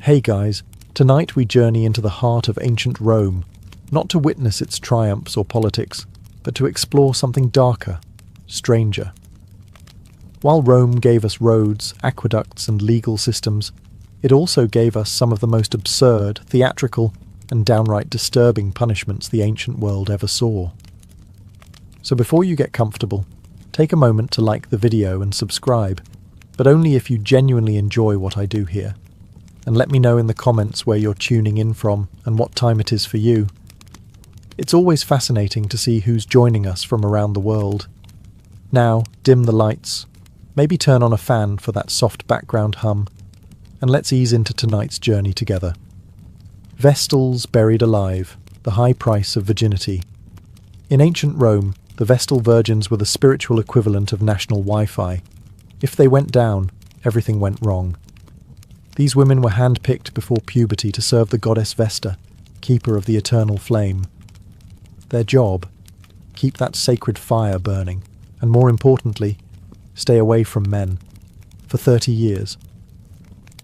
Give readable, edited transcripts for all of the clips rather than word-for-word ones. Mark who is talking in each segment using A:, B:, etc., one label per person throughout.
A: Hey guys, tonight we journey into the heart of ancient Rome, not to witness its triumphs or politics, but to explore something darker, stranger. While Rome gave us roads, aqueducts, and legal systems, it also gave us some of the most absurd, theatrical, and downright disturbing punishments the ancient world ever saw. So before you get comfortable, take a moment to like the video and subscribe, but only if you genuinely enjoy what I do here. And let me know in the comments where you're tuning in from and what time it is for you. It's always fascinating to see who's joining us from around the world. Now, dim the lights, maybe turn on a fan for that soft background hum, and let's ease into tonight's journey together. Vestals buried alive, the high price of virginity. In ancient Rome, the Vestal virgins were the spiritual equivalent of national Wi-Fi. If they went down, everything went wrong. These women were hand-picked before puberty to serve the goddess Vesta, keeper of the eternal flame. Their job? Keep that sacred fire burning, and more importantly, stay away from men. For 30 years.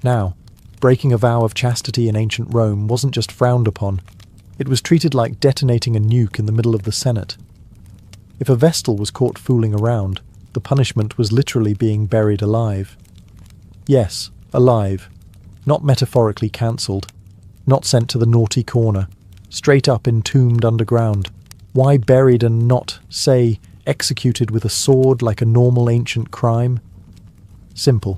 A: Now, breaking a vow of chastity in ancient Rome wasn't just frowned upon, it was treated like detonating a nuke in the middle of the Senate. If a Vestal was caught fooling around, the punishment was literally being buried alive. Yes, alive. Not metaphorically cancelled, not sent to the naughty corner, straight up entombed underground. Why buried and not, say, executed with a sword like a normal ancient crime? Simple.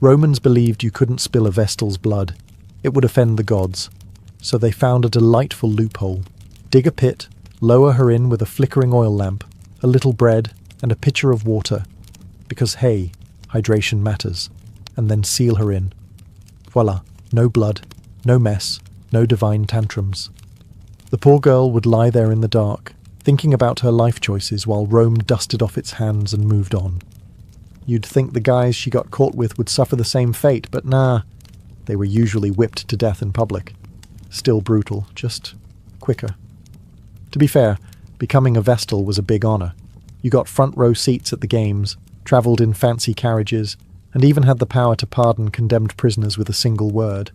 A: Romans believed you couldn't spill a Vestal's blood. It would offend the gods. So they found a delightful loophole. Dig a pit, lower her in with a flickering oil lamp, a little bread, and a pitcher of water. Because, hey, hydration matters. And then seal her in. Voila, no blood, no mess, no divine tantrums. The poor girl would lie there in the dark, thinking about her life choices while Rome dusted off its hands and moved on. You'd think the guys she got caught with would suffer the same fate, but nah, they were usually whipped to death in public. Still brutal, just quicker. To be fair, becoming a Vestal was a big honour. You got front row seats at the games, travelled in fancy carriages, and even had the power to pardon condemned prisoners with a single word.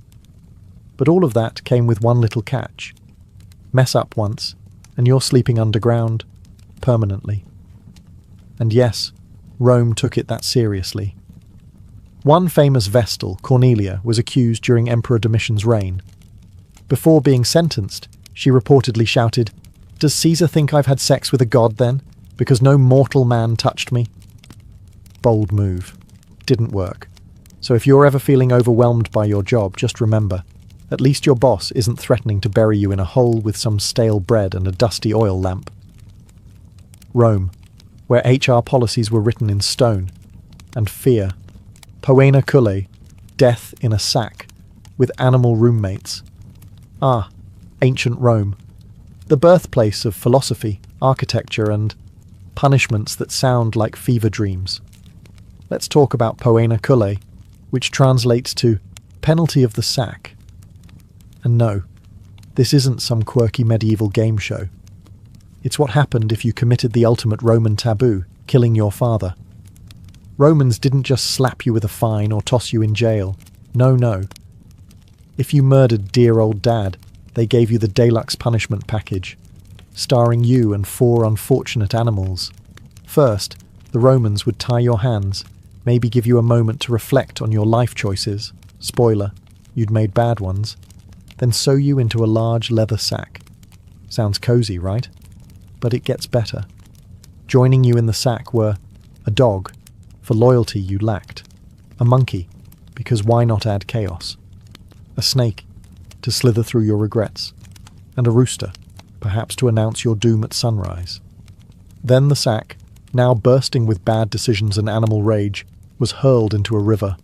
A: But all of that came with one little catch. Mess up once, and you're sleeping underground, permanently. And yes, Rome took it that seriously. One famous Vestal, Cornelia, was accused during Emperor Domitian's reign. Before being sentenced, she reportedly shouted, "Does Caesar think I've had sex with a god then? Because no mortal man touched me?" Bold move. Didn't work. So if you're ever feeling overwhelmed by your job, just remember, at least your boss isn't threatening to bury you in a hole with some stale bread and a dusty oil lamp. Rome, where HR policies were written in stone, and fear. Poena culle, death in a sack, with animal roommates. Ah, ancient Rome, the birthplace of philosophy, architecture, and punishments that sound like fever dreams. Let's talk about poena culle, which translates to penalty of the sack. And no, this isn't some quirky medieval game show. It's what happened if you committed the ultimate Roman taboo, killing your father. Romans didn't just slap you with a fine or toss you in jail. No. If you murdered dear old dad, they gave you the deluxe punishment package, starring you and 4 unfortunate animals. First, the Romans would tie your hands, maybe give you a moment to reflect on your life choices. Spoiler, you'd made bad ones. Then sew you into a large leather sack. Sounds cozy, right? But it gets better. Joining you in the sack were a dog, for loyalty you lacked, a monkey, because why not add chaos, a snake, to slither through your regrets, and a rooster, perhaps to announce your doom at sunrise. Then the sack, now bursting with bad decisions and animal rage, was hurled into a river,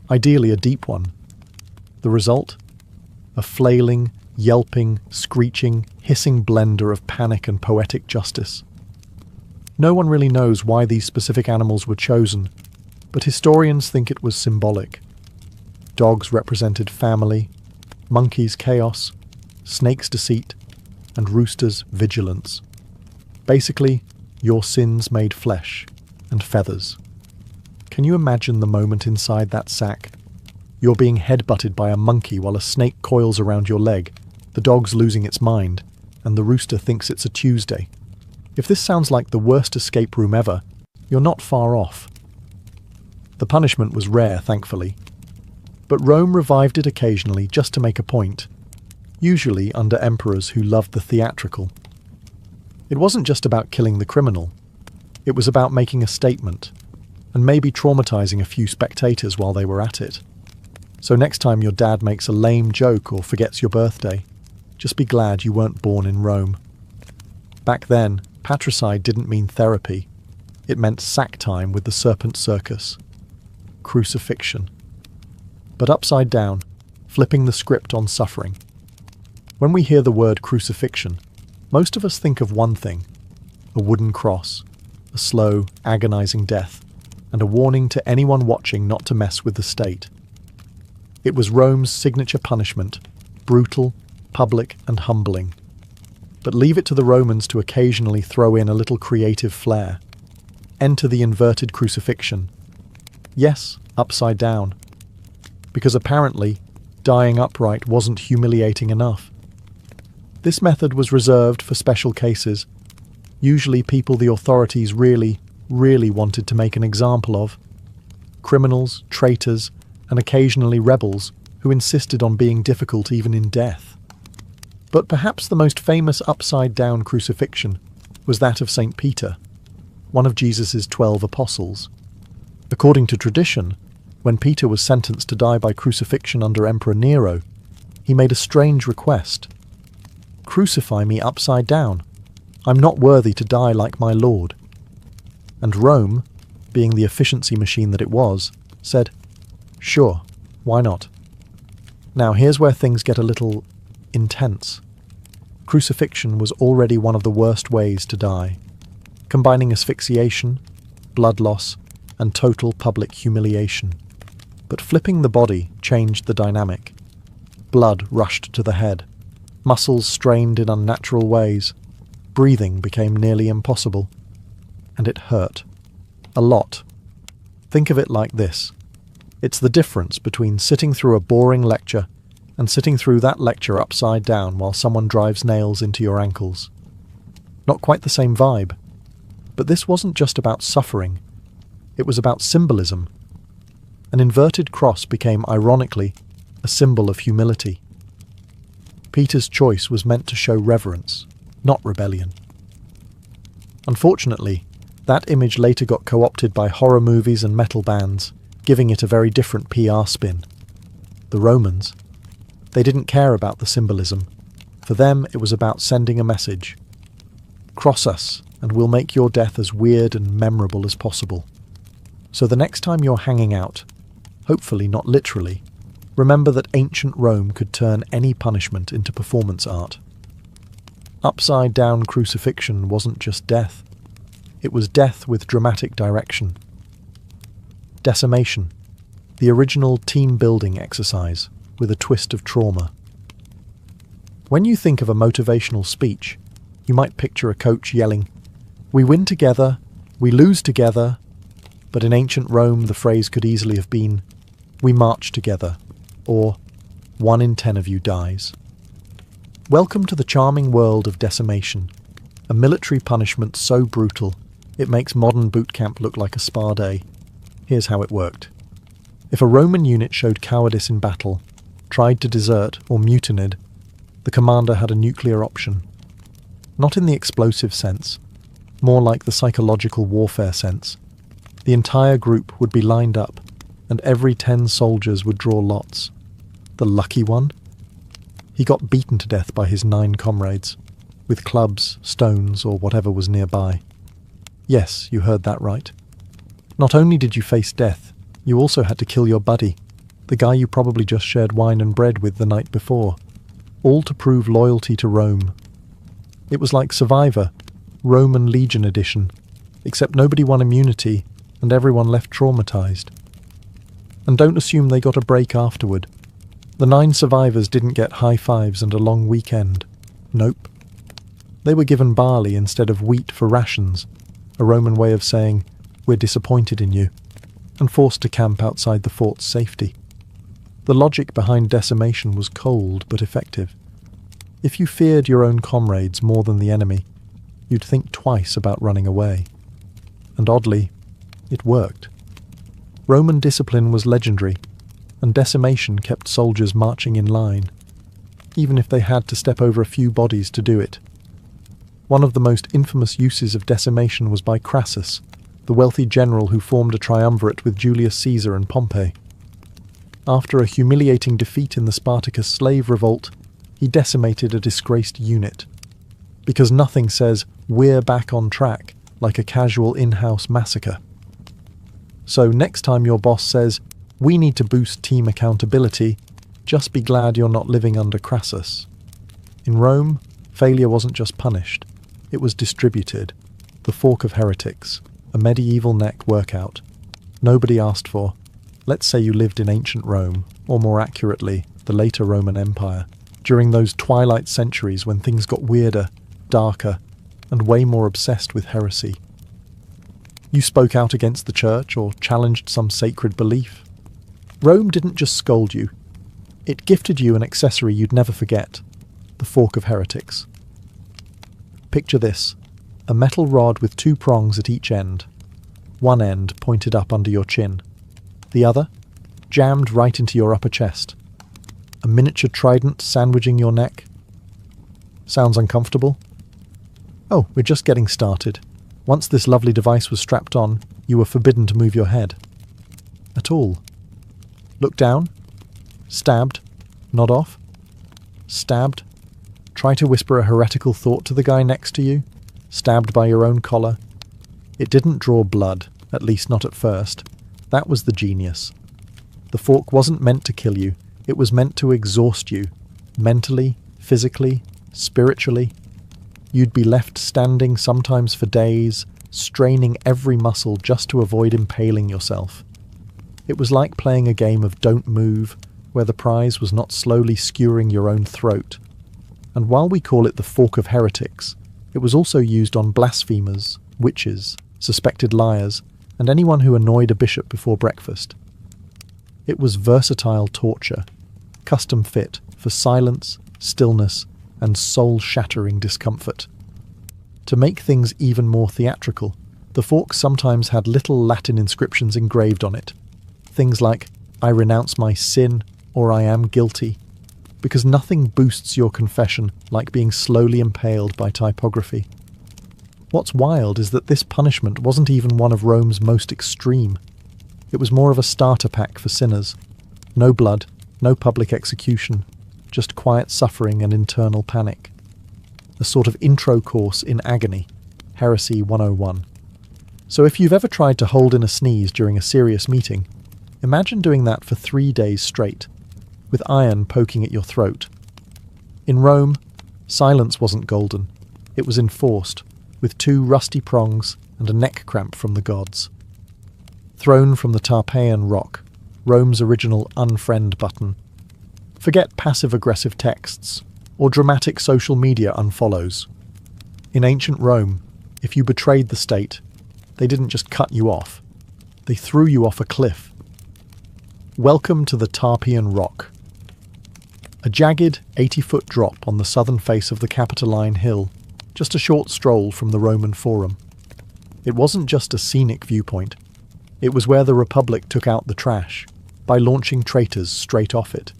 A: ideally a deep one. The result? A flailing, yelping, screeching, hissing blender of panic and poetic justice. No one really knows why these specific animals were chosen, but historians think it was symbolic. Dogs represented family, monkeys chaos, snakes deceit, and roosters vigilance. Basically, your sins made flesh and feathers. Can you imagine the moment inside that sack? You're being headbutted by a monkey while a snake coils around your leg, the dog's losing its mind, and the rooster thinks it's a Tuesday. If this sounds like the worst escape room ever, you're not far off. The punishment was rare, thankfully, but Rome revived it occasionally just to make a point, usually under emperors who loved the theatrical. It wasn't just about killing the criminal, it was about making a statement, and maybe traumatizing a few spectators while they were at it. So next time your dad makes a lame joke or forgets your birthday, just be glad you weren't born in Rome. Back then, patricide didn't mean therapy. It meant sack time with the serpent circus. Crucifixion. But upside down, flipping the script on suffering. When we hear the word crucifixion, most of us think of one thing: a wooden cross, a slow, agonizing death, and a warning to anyone watching not to mess with the state. It was Rome's signature punishment, brutal, public, and humbling. But leave it to the Romans to occasionally throw in a little creative flair. Enter the inverted crucifixion. Yes, upside down. Because apparently, dying upright wasn't humiliating enough. This method was reserved for special cases, usually people the authorities really wanted to make an example of. Criminals, traitors, and occasionally rebels who insisted on being difficult even in death. But perhaps the most famous upside-down crucifixion was that of St. Peter, one of Jesus' 12 apostles. According to tradition, when Peter was sentenced to die by crucifixion under Emperor Nero, he made a strange request. "Crucify me upside down. I'm not worthy to die like my Lord." And Rome, being the efficiency machine that it was, said, "Sure, why not?" Now here's where things get a little intense. Crucifixion was already one of the worst ways to die, combining asphyxiation, blood loss, and total public humiliation. But flipping the body changed the dynamic. Blood rushed to the head, muscles strained in unnatural ways, breathing became nearly impossible, and it hurt. A lot. Think of it like this. It's the difference between sitting through a boring lecture and sitting through that lecture upside down while someone drives nails into your ankles. Not quite the same vibe. But this wasn't just about suffering. It was about symbolism. An inverted cross became, ironically, a symbol of humility. Peter's choice was meant to show reverence, not rebellion. Unfortunately, that image later got co-opted by horror movies and metal bands, giving it a very different PR spin. The Romans, they didn't care about the symbolism. For them, it was about sending a message. Cross us, and we'll make your death as weird and memorable as possible. So the next time you're hanging out, hopefully not literally, remember that ancient Rome could turn any punishment into performance art. Upside-down crucifixion wasn't just death. It was death with dramatic direction. Decimation, the original team-building exercise with a twist of trauma. When you think of a motivational speech, you might picture a coach yelling, "We win together, we lose together," but in ancient Rome the phrase could easily have been, "We march together," or "1 in 10 of you dies." Welcome to the charming world of decimation, a military punishment so brutal it makes modern boot camp look like a spa day. Here's how it worked. If a Roman unit showed cowardice in battle, tried to desert or mutinied, the commander had a nuclear option. Not in the explosive sense, more like the psychological warfare sense. The entire group would be lined up, and every 10 soldiers would draw lots. The lucky one? He got beaten to death by his 9 comrades, with clubs, stones, or whatever was nearby. Yes, you heard that right. Not only did you face death, you also had to kill your buddy, the guy you probably just shared wine and bread with the night before, all to prove loyalty to Rome. It was like Survivor, Roman Legion edition, except nobody won immunity and everyone left traumatized. And don't assume they got a break afterward. The 9 survivors didn't get high fives and a long weekend. Nope. They were given barley instead of wheat for rations, a Roman way of saying, "We're disappointed in you," and forced to camp outside the fort's safety. The logic behind decimation was cold but effective. If you feared your own comrades more than the enemy, you'd think twice about running away. And oddly, it worked. Roman discipline was legendary, and decimation kept soldiers marching in line, even if they had to step over a few bodies to do it. One of the most infamous uses of decimation was by Crassus, the wealthy general who formed a triumvirate with Julius Caesar and Pompey. After a humiliating defeat in the Spartacus slave revolt, he decimated a disgraced unit. Because nothing says, "we're back on track," like a casual in-house massacre. So next time your boss says, "we need to boost team accountability," just be glad you're not living under Crassus. In Rome, failure wasn't just punished, it was distributed. The fork of heretics, a medieval neck workout. Nobody asked for. Let's say you lived in ancient Rome, or more accurately, the later Roman Empire, during those twilight centuries when things got weirder, darker, and way more obsessed with heresy. You spoke out against the church or challenged some sacred belief. Rome didn't just scold you. It gifted you an accessory you'd never forget, the fork of heretics. Picture this, a metal rod with two prongs at each end. One end pointed up under your chin, the other jammed right into your upper chest. A miniature trident sandwiching your neck. Sounds uncomfortable? Oh, we're just getting started. Once this lovely device was strapped on, you were forbidden to move your head. At all. Look down. Stabbed. Nod off. Stabbed. Try to whisper a heretical thought to the guy next to you. Stabbed by your own collar. It didn't draw blood, at least not at first. That was the genius. The fork wasn't meant to kill you. It was meant to exhaust you. Mentally, physically, spiritually. You'd be left standing sometimes for days, straining every muscle just to avoid impaling yourself. It was like playing a game of don't move, where the prize was not slowly skewering your own throat. And while we call it the fork of heretics, it was also used on blasphemers, witches, suspected liars, and anyone who annoyed a bishop before breakfast. It was versatile torture, custom fit for silence, stillness, and soul-shattering discomfort. To make things even more theatrical, the fork sometimes had little Latin inscriptions engraved on it. Things like, "I renounce my sin," or "I am guilty," because nothing boosts your confession like being slowly impaled by typography. What's wild is that this punishment wasn't even one of Rome's most extreme. It was more of a starter pack for sinners. No blood, no public execution, just quiet suffering and internal panic. A sort of intro course in agony, Heresy 101. So if you've ever tried to hold in a sneeze during a serious meeting, imagine doing that for 3 days straight, with iron poking at your throat. In Rome, silence wasn't golden. It was enforced, with 2 rusty prongs and a neck cramp from the gods. Thrown from the Tarpeian rock, Rome's original unfriend button. Forget passive-aggressive texts, or dramatic social media unfollows. In ancient Rome, if you betrayed the state, they didn't just cut you off. They threw you off a cliff. Welcome to the Tarpeian Rock. A jagged 80-foot drop on the southern face of the Capitoline Hill, just a short stroll from the Roman Forum. It wasn't just a scenic viewpoint. It was where the Republic took out the trash, by launching traitors straight off it.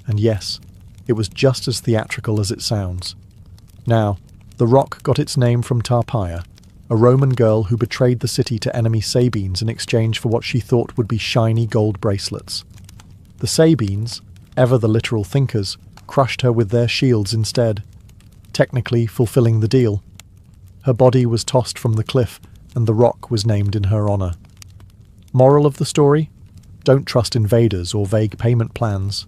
A: And yes, it was just as theatrical as it sounds. Now, the rock got its name from Tarpeia, a Roman girl who betrayed the city to enemy Sabines in exchange for what she thought would be shiny gold bracelets. The Sabines, ever the literal thinkers, crushed her with their shields instead, technically fulfilling the deal. Her body was tossed from the cliff, and the rock was named in her honour. Moral of the story? Don't trust invaders or vague payment plans.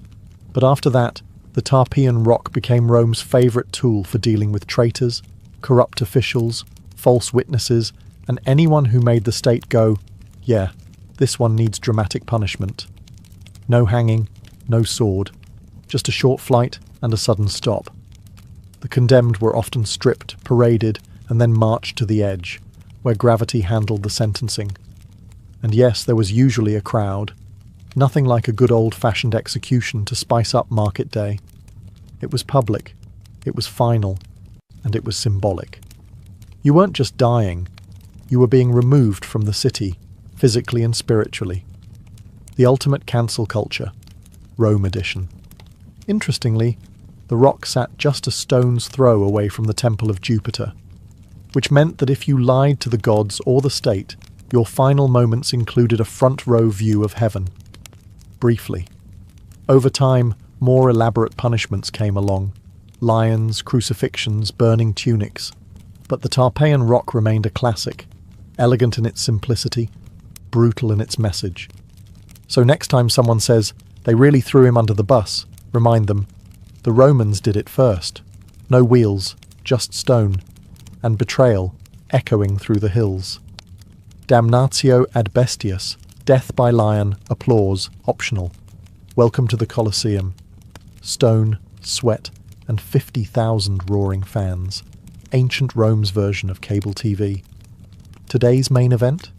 A: But after that, the Tarpeian Rock became Rome's favourite tool for dealing with traitors, corrupt officials, false witnesses, and anyone who made the state go, yeah, this one needs dramatic punishment. No hanging, no sword, just a short flight and a sudden stop. The condemned were often stripped, paraded, and then marched to the edge, where gravity handled the sentencing. And yes, there was usually a crowd. Nothing like a good old-fashioned execution to spice up market day. It was public, it was final, and it was symbolic. You weren't just dying, you were being removed from the city, physically and spiritually. The ultimate cancel culture, Rome edition. Interestingly, the rock sat just a stone's throw away from the temple of Jupiter, which meant that if you lied to the gods or the state, your final moments included a front-row view of heaven. Briefly. Over time, more elaborate punishments came along. Lions, crucifixions, burning tunics. But the Tarpeian rock remained a classic, elegant in its simplicity, brutal in its message. So next time someone says, they really threw him under the bus, remind them, the Romans did it first. No wheels, just stone, and betrayal echoing through the hills. Damnatio ad bestias, death by lion, applause, optional. Welcome to the Colosseum. Stone, sweat, and 50,000 roaring fans. Ancient Rome's version of cable TV. Today's main event?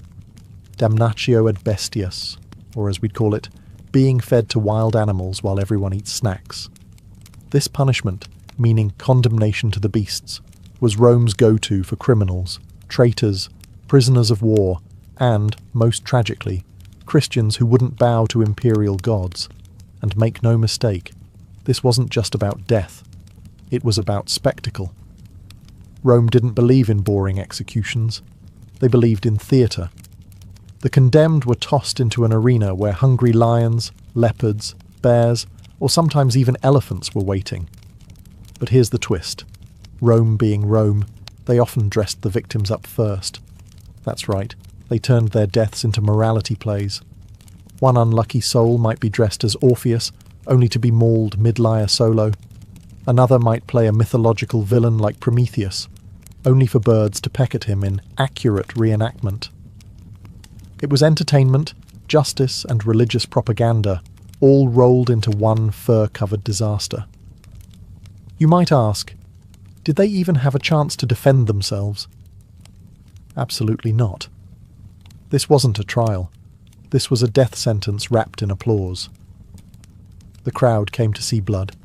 A: Damnatio ad bestias, or as we'd call it, being fed to wild animals while everyone eats snacks. This punishment, meaning condemnation to the beasts, was Rome's go-to for criminals, traitors, prisoners of war, and, most tragically, Christians who wouldn't bow to imperial gods. And make no mistake, this wasn't just about death. It was about spectacle. Rome didn't believe in boring executions. They believed in theatre. The condemned were tossed into an arena where hungry lions, leopards, bears, or sometimes even elephants were waiting. But here's the twist. Rome being Rome, they often dressed the victims up first. That's right, they turned their deaths into morality plays. One unlucky soul might be dressed as Orpheus, only to be mauled mid-lyre solo. Another might play a mythological villain like Prometheus, only for birds to peck at him in accurate reenactment. It was entertainment, justice, and religious propaganda, all rolled into one fur-covered disaster. You might ask, did they even have a chance to defend themselves? Absolutely not. This wasn't a trial. This was a death sentence wrapped in applause. The crowd came to see blood.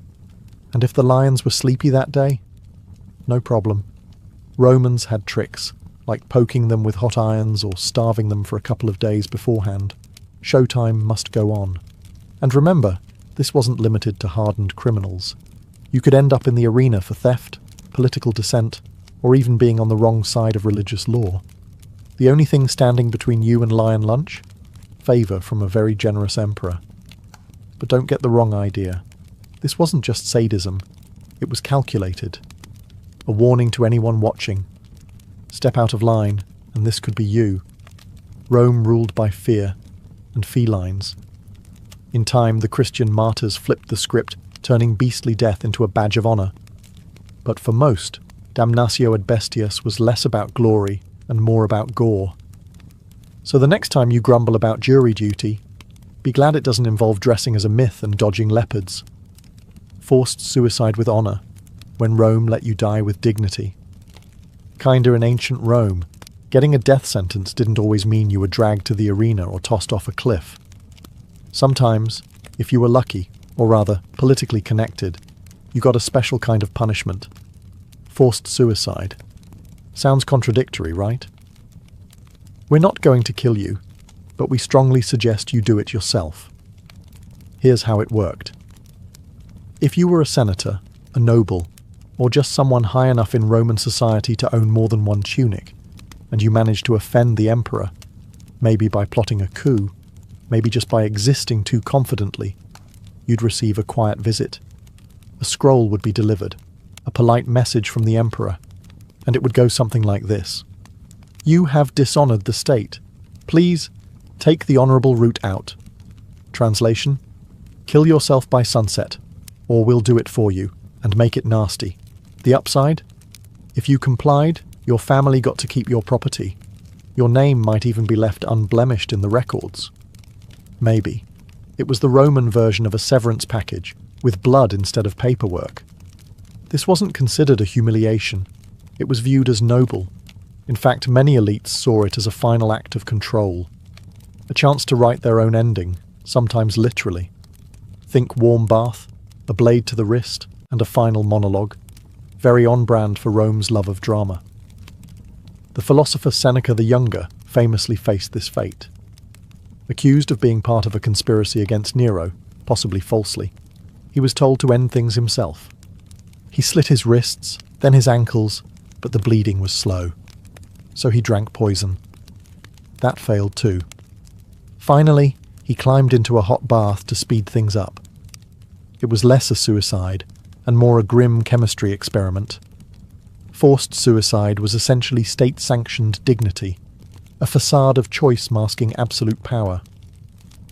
A: And if the lions were sleepy that day, no problem. Romans had tricks, like poking them with hot irons or starving them for a couple of days beforehand. Showtime must go on. And remember, this wasn't limited to hardened criminals. You could end up in the arena for theft, political dissent, or even being on the wrong side of religious law. The only thing standing between you and lion lunch? Favour from a very generous emperor. But don't get the wrong idea. This wasn't just sadism. It was calculated. A warning to anyone watching. Step out of line, and this could be you. Rome ruled by fear and felines. In time, the Christian martyrs flipped the script, turning beastly death into a badge of honour. But for most, damnatio ad bestias was less about glory and more about gore. So the next time you grumble about jury duty, be glad it doesn't involve dressing as a myth and dodging leopards. Forced suicide with honour, when Rome let you die with dignity. Kinda in ancient Rome, getting a death sentence didn't always mean you were dragged to the arena or tossed off a cliff. Sometimes, if you were lucky, or rather, politically connected, you got a special kind of punishment. Forced suicide. Sounds contradictory, right? We're not going to kill you, but we strongly suggest you do it yourself. Here's how it worked. If you were a senator, a noble, or just someone high enough in Roman society to own more than one tunic, and you managed to offend the emperor, maybe by plotting a coup, maybe just by existing too confidently, you'd receive a quiet visit. A scroll would be delivered, a polite message from the emperor, and it would go something like this. You have dishonoured the state. Please, take the honourable route out. Translation: kill yourself by sunset, or we'll do it for you, and make it nasty. The upside? If you complied, your family got to keep your property. Your name might even be left unblemished in the records. Maybe. It was the Roman version of a severance package, with blood instead of paperwork. This wasn't considered a humiliation. It was viewed as noble. In fact, many elites saw it as a final act of control. A chance to write their own ending, sometimes literally. Think warm bath, a blade to the wrist, and a final monologue, very on brand for Rome's love of drama. The philosopher Seneca the Younger famously faced this fate. Accused of being part of a conspiracy against Nero, possibly falsely, he was told to end things himself. He slit his wrists, then his ankles, but the bleeding was slow. So he drank poison. That failed too. Finally, he climbed into a hot bath to speed things up. It was less a suicide, and more a grim chemistry experiment. Forced suicide was essentially state-sanctioned dignity, a facade of choice masking absolute power.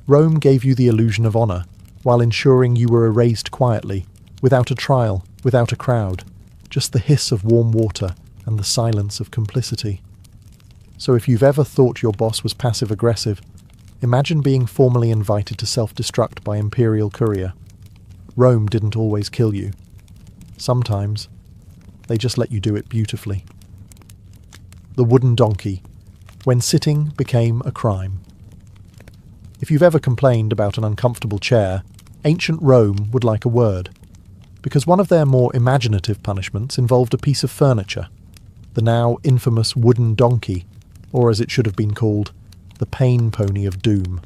A: Rome gave you the illusion of honour, while ensuring you were erased quietly, without a trial, without a crowd, just the hiss of warm water and the silence of complicity. So if you've ever thought your boss was passive-aggressive, imagine being formally invited to self-destruct by imperial courier. Rome didn't always kill you. Sometimes, they just let you do it beautifully. The wooden donkey, when sitting became a crime. If you've ever complained about an uncomfortable chair, ancient Rome would like a word, because one of their more imaginative punishments involved a piece of furniture, the now infamous wooden donkey, or as it should have been called, the pain pony of doom.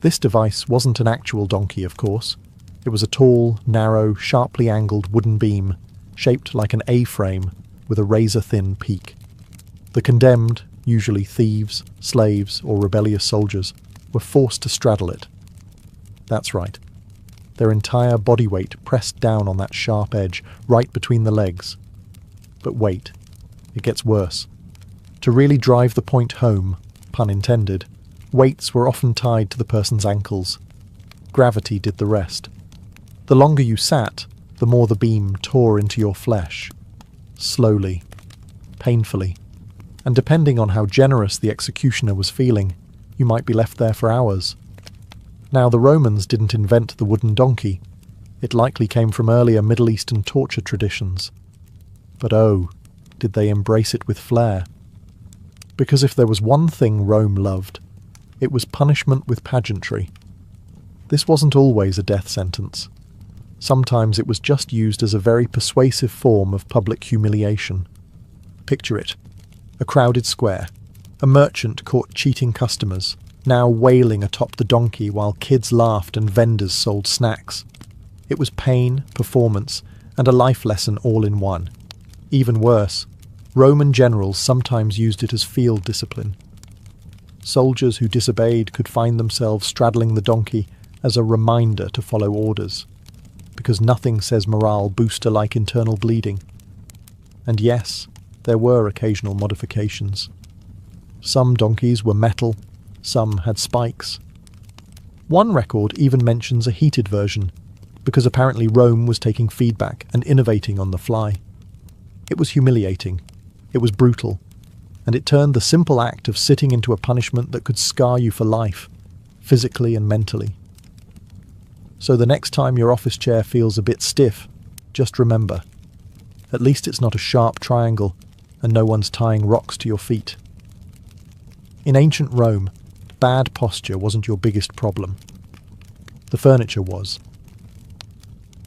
A: This device wasn't an actual donkey, of course. It was a tall, narrow, sharply angled wooden beam, shaped like an A-frame with a razor-thin peak. The condemned, usually thieves, slaves, or rebellious soldiers, were forced to straddle it. That's right. Their entire body weight pressed down on that sharp edge, right between the legs. But wait, it gets worse. To really drive the point home, pun intended, weights were often tied to the person's ankles. Gravity did the rest. The longer you sat, the more the beam tore into your flesh. Slowly, painfully, and depending on how generous the executioner was feeling, you might be left there for hours. Now, the Romans didn't invent the wooden donkey. It likely came from earlier Middle Eastern torture traditions. But oh, did they embrace it with flair. Because if there was one thing Rome loved, it was punishment with pageantry. This wasn't always a death sentence. Sometimes it was just used as a very persuasive form of public humiliation. Picture it. A crowded square. A merchant caught cheating customers, now wailing atop the donkey while kids laughed and vendors sold snacks. It was pain, performance, and a life lesson all in one. Even worse, Roman generals sometimes used it as field discipline. Soldiers who disobeyed could find themselves straddling the donkey as a reminder to follow orders, because nothing says morale booster like internal bleeding. And yes, there were occasional modifications. Some donkeys were metal, some had spikes. One record even mentions a heated version, because apparently Rome was taking feedback and innovating on the fly. It was humiliating, it was brutal, and it turned the simple act of sitting into a punishment that could scar you for life, physically and mentally. So the next time your office chair feels a bit stiff, just remember, at least it's not a sharp triangle and no one's tying rocks to your feet. In ancient Rome, bad posture wasn't your biggest problem. The furniture was.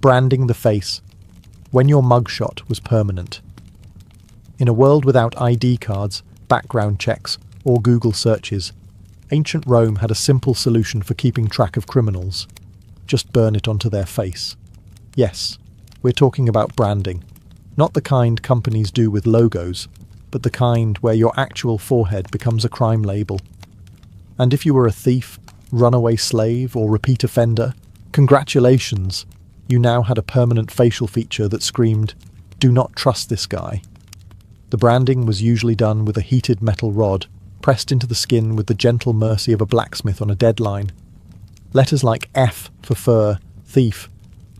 A: Branding the face, when your mugshot was permanent. In a world without ID cards, background checks, or Google searches, ancient Rome had a simple solution for keeping track of criminals. Just burn it onto their face. Yes, we're talking about branding. Not the kind companies do with logos, but the kind where your actual forehead becomes a crime label. And if you were a thief, runaway slave, or repeat offender, congratulations, you now had a permanent facial feature that screamed, "Do not trust this guy." The branding was usually done with a heated metal rod, pressed into the skin with the gentle mercy of a blacksmith on a deadline. Letters like F for fur, thief,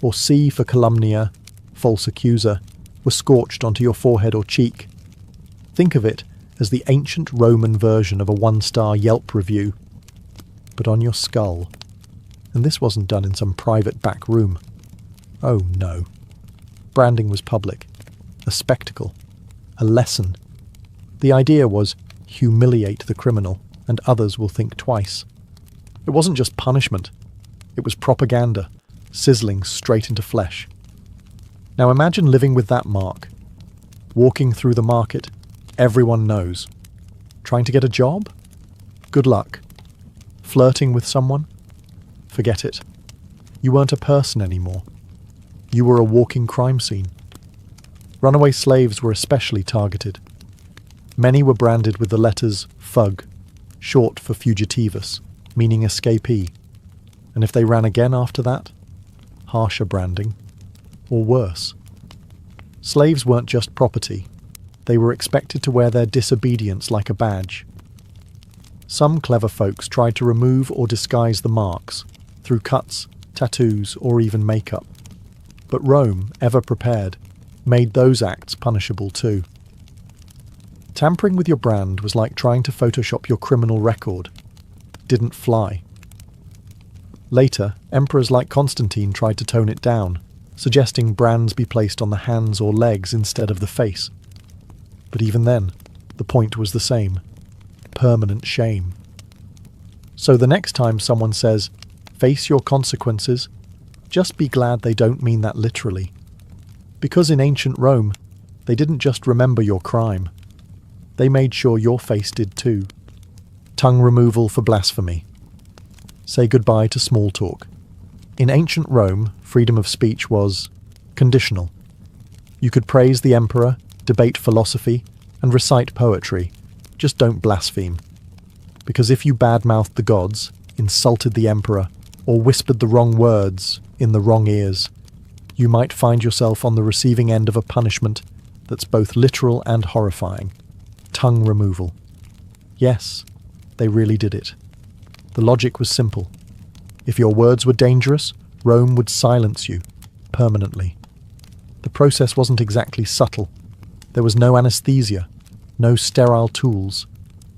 A: or C for calumnia, false accuser, were scorched onto your forehead or cheek. Think of it as the ancient Roman version of a one-star Yelp review, but on your skull. And this wasn't done in some private back room. Oh no. Branding was public, a spectacle, a lesson. The idea was, humiliate the criminal, and others will think twice. It wasn't just punishment. It was propaganda, sizzling straight into flesh. Now imagine living with that mark. Walking through the market, everyone knows. Trying to get a job? Good luck. Flirting with someone? Forget it. You weren't a person anymore. You were a walking crime scene. Runaway slaves were especially targeted. Many were branded with the letters FUG, short for fugitivus, meaning escapee. And if they ran again after that, harsher branding, or worse. Slaves weren't just property. They were expected to wear their disobedience like a badge. Some clever folks tried to remove or disguise the marks through cuts, tattoos, or even makeup. But Rome, ever prepared, made those acts punishable too. Tampering with your brand was like trying to Photoshop your criminal record. Didn't fly. Later, emperors like Constantine tried to tone it down, suggesting brands be placed on the hands or legs instead of the face. But even then, the point was the same: permanent shame. So the next time someone says, "Face your consequences," just be glad they don't mean that literally. Because in ancient Rome, they didn't just remember your crime. They made sure your face did too. Tongue removal for blasphemy. Say goodbye to small talk. In ancient Rome, freedom of speech was conditional. You could praise the emperor, debate philosophy, and recite poetry. Just don't blaspheme. Because if you badmouthed the gods, insulted the emperor, or whispered the wrong words in the wrong ears, you might find yourself on the receiving end of a punishment that's both literal and horrifying. Tongue removal. Yes, they really did it. The logic was simple. If your words were dangerous, Rome would silence you, permanently. The process wasn't exactly subtle. There was no anesthesia, no sterile tools,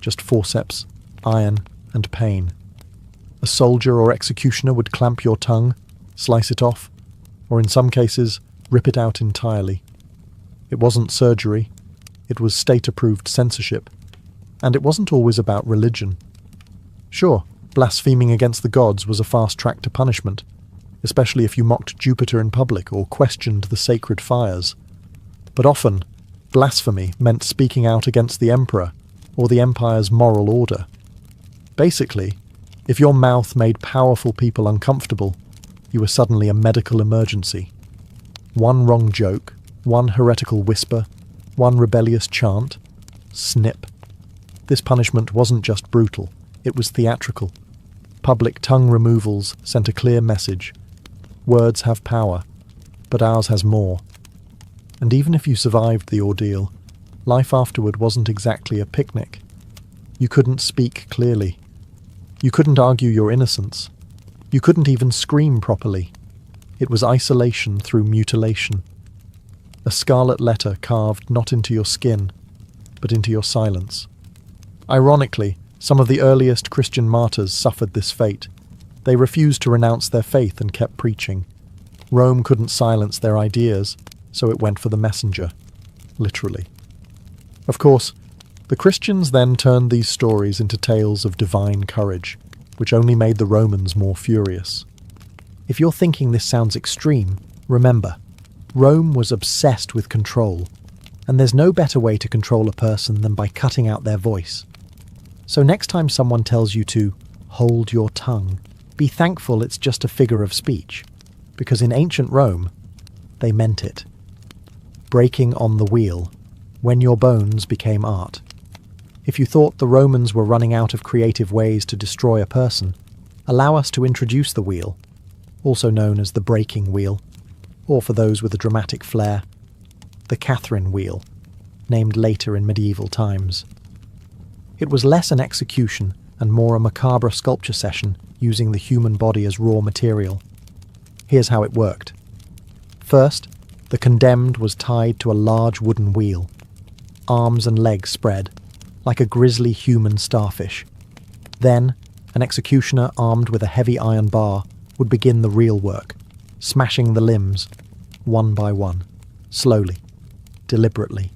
A: just forceps, iron, and pain. A soldier or executioner would clamp your tongue, slice it off, or in some cases, rip it out entirely. It wasn't surgery. It was state-approved censorship. And it wasn't always about religion. Sure, blaspheming against the gods was a fast track to punishment, especially if you mocked Jupiter in public or questioned the sacred fires. But often, blasphemy meant speaking out against the emperor or the empire's moral order. Basically, if your mouth made powerful people uncomfortable, you were suddenly a medical emergency. One wrong joke, one heretical whisper, one rebellious chant, snip. This punishment wasn't just brutal, it was theatrical. Public tongue removals sent a clear message. Words have power, but ours has more. And even if you survived the ordeal, life afterward wasn't exactly a picnic. You couldn't speak clearly. You couldn't argue your innocence. You couldn't even scream properly. It was isolation through mutilation. A scarlet letter carved not into your skin, but into your silence. Ironically, some of the earliest Christian martyrs suffered this fate. They refused to renounce their faith and kept preaching. Rome couldn't silence their ideas, so it went for the messenger, literally. Of course, the Christians then turned these stories into tales of divine courage, which only made the Romans more furious. If you're thinking this sounds extreme, remember, Rome was obsessed with control, and there's no better way to control a person than by cutting out their voice. So next time someone tells you to hold your tongue, be thankful it's just a figure of speech, because in ancient Rome, they meant it. Breaking on the wheel, when your bones became art. If you thought the Romans were running out of creative ways to destroy a person, allow us to introduce the wheel, also known as the breaking wheel, or for those with a dramatic flair, the Catherine wheel, named later in medieval times. It was less an execution and more a macabre sculpture session using the human body as raw material. Here's how it worked. First, the condemned was tied to a large wooden wheel, arms and legs spread, like a grisly human starfish. Then, an executioner armed with a heavy iron bar would begin the real work, smashing the limbs, one by one, slowly, deliberately.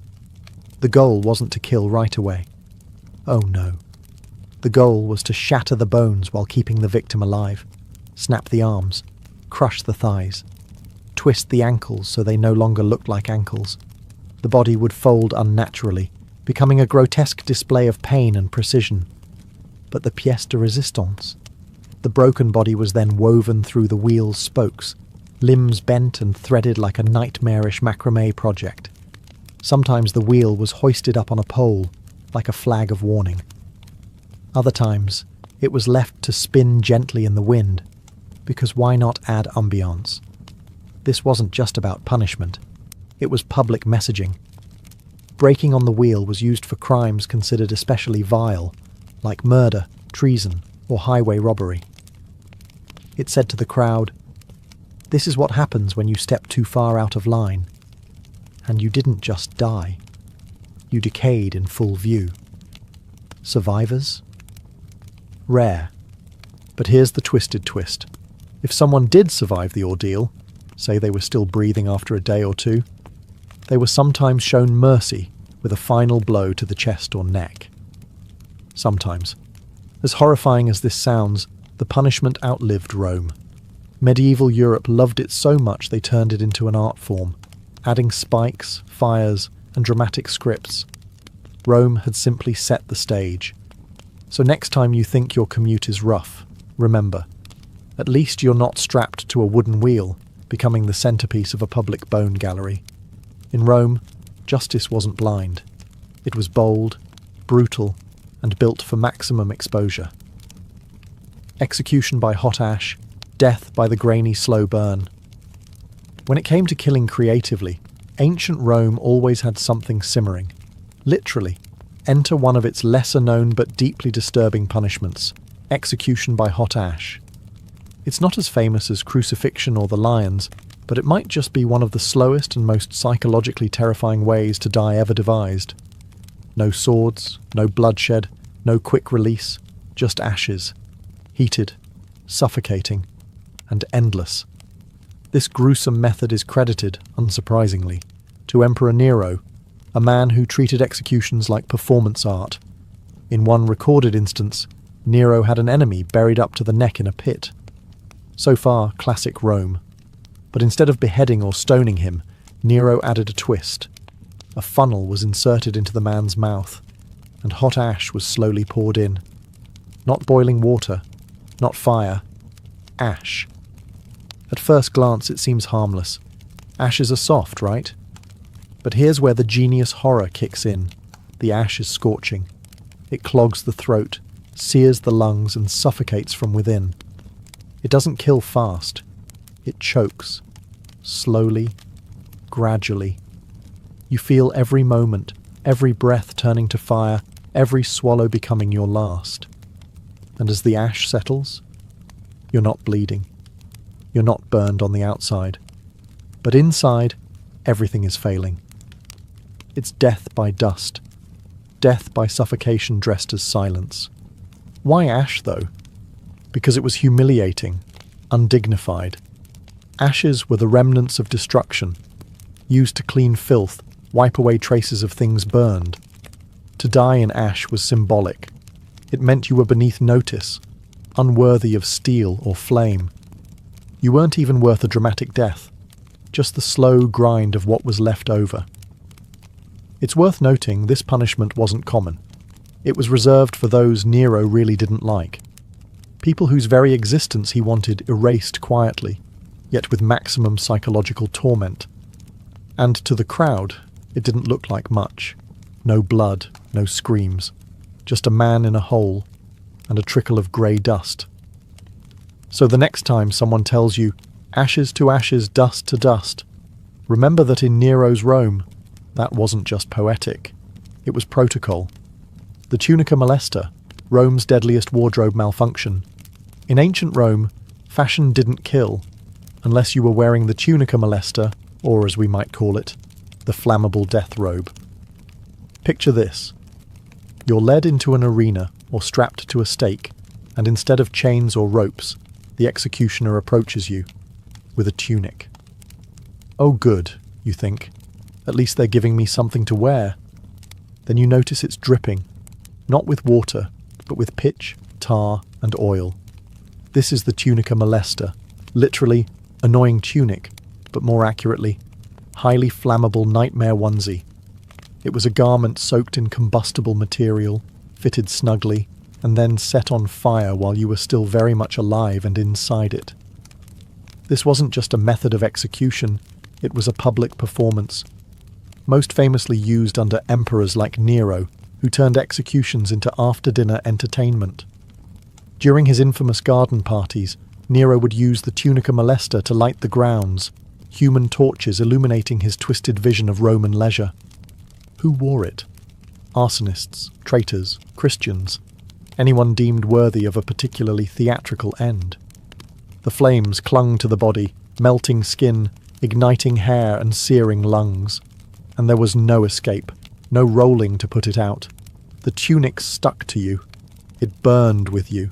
A: The goal wasn't to kill right away. Oh no. The goal was to shatter the bones while keeping the victim alive, snap the arms, crush the thighs, twist the ankles so they no longer looked like ankles. The body would fold unnaturally, becoming a grotesque display of pain and precision. But the pièce de résistance. The broken body was then woven through the wheel's spokes, limbs bent and threaded like a nightmarish macrame project. Sometimes the wheel was hoisted up on a pole, like a flag of warning. Other times, it was left to spin gently in the wind, because why not add ambiance? This wasn't just about punishment. It was public messaging. Breaking on the wheel was used for crimes considered especially vile, like murder, treason, or highway robbery. It said to the crowd, "This is what happens when you step too far out of line. And you didn't just die. You decayed in full view." Survivors? Rare. But here's the twisted twist. If someone did survive the ordeal, say they were still breathing after a day or two, they were sometimes shown mercy with a final blow to the chest or neck. Sometimes. As horrifying as this sounds, the punishment outlived Rome. Medieval Europe loved it so much they turned it into an art form, adding spikes, fires, and dramatic scripts. Rome had simply set the stage. So next time you think your commute is rough, remember, at least you're not strapped to a wooden wheel, becoming the centerpiece of a public bone gallery. In Rome, justice wasn't blind. It was bold, brutal, and built for maximum exposure. Execution by hot ash, death by the grainy slow burn. When it came to killing creatively, ancient Rome always had something simmering. Literally, enter one of its lesser-known but deeply disturbing punishments, execution by hot ash. It's not as famous as crucifixion or the lions, but it might just be one of the slowest and most psychologically terrifying ways to die ever devised. No swords, no bloodshed, no quick release, just ashes. Heated, suffocating, and endless. This gruesome method is credited, unsurprisingly, to Emperor Nero, a man who treated executions like performance art. In one recorded instance, Nero had an enemy buried up to the neck in a pit. So far, classic Rome. But instead of beheading or stoning him, Nero added a twist. A funnel was inserted into the man's mouth, and hot ash was slowly poured in. Not boiling water, not fire, ash. At first glance it seems harmless. Ashes are soft, right? But here's where the genius horror kicks in. The ash is scorching. It clogs the throat, sears the lungs, and suffocates from within. It doesn't kill fast. It chokes. Slowly, gradually. You feel every moment, every breath turning to fire, every swallow becoming your last. And as the ash settles, you're not bleeding. You're not burned on the outside. But inside, everything is failing. It's death by dust. Death by suffocation dressed as silence. Why ash, though? Because it was humiliating, undignified. Ashes were the remnants of destruction, used to clean filth, wipe away traces of things burned. To die in ash was symbolic. It meant you were beneath notice, unworthy of steel or flame. You weren't even worth a dramatic death, just the slow grind of what was left over. It's worth noting this punishment wasn't common. It was reserved for those Nero really didn't like. People whose very existence he wanted erased quietly, yet with maximum psychological torment. And to the crowd, it didn't look like much. No blood, no screams. Just a man in a hole, and a trickle of grey dust. So the next time someone tells you, ashes to ashes, dust to dust, remember that in Nero's Rome, that wasn't just poetic. It was protocol. The tunica molesta, Rome's deadliest wardrobe malfunction. In ancient Rome, fashion didn't kill, unless you were wearing the tunica molesta, or as we might call it, the flammable death robe. Picture this. You're led into an arena or strapped to a stake, and instead of chains or ropes, the executioner approaches you with a tunic. Oh good, you think. At least they're giving me something to wear. Then you notice it's dripping, not with water, but with pitch, tar, and oil. This is the tunica molesta, literally annoying tunic, but more accurately, highly flammable nightmare onesie. It was a garment soaked in combustible material, fitted snugly, and then set on fire while you were still very much alive and inside it. This wasn't just a method of execution, it was a public performance, most famously used under emperors like Nero, who turned executions into after-dinner entertainment. During his infamous garden parties, Nero would use the tunica molesta to light the grounds, human torches illuminating his twisted vision of Roman leisure. Who wore it? Arsonists, traitors, Christians, anyone deemed worthy of a particularly theatrical end. The flames clung to the body, melting skin, igniting hair and searing lungs. And there was no escape, no rolling to put it out. The tunic stuck to you. It burned with you.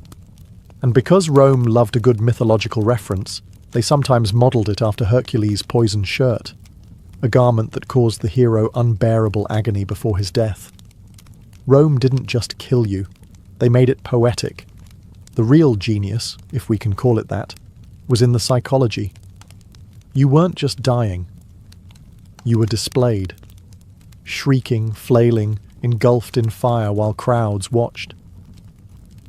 A: And because Rome loved a good mythological reference, they sometimes modelled it after Hercules' poison shirt, a garment that caused the hero unbearable agony before his death. Rome didn't just kill you, they made it poetic. The real genius, if we can call it that, was in the psychology. You weren't just dying. You were displayed, shrieking, flailing, engulfed in fire while crowds watched.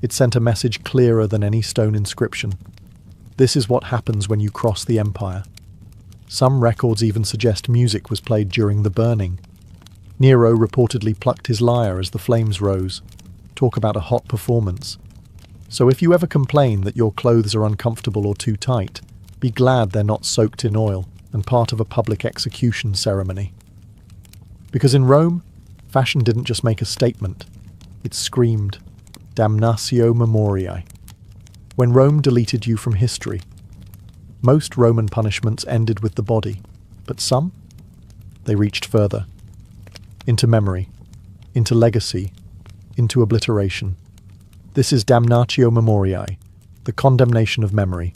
A: It sent a message clearer than any stone inscription. This is what happens when you cross the empire. Some records even suggest music was played during the burning. Nero reportedly plucked his lyre as the flames rose. Talk about a hot performance. So if you ever complain that your clothes are uncomfortable or too tight, be glad they're not soaked in oil and part of a public execution ceremony. Because in Rome, fashion didn't just make a statement, it screamed, damnatio memoriae. When Rome deleted you from history, most Roman punishments ended with the body, but some, they reached further, into memory, into legacy, into obliteration. This is damnatio memoriae, the condemnation of memory,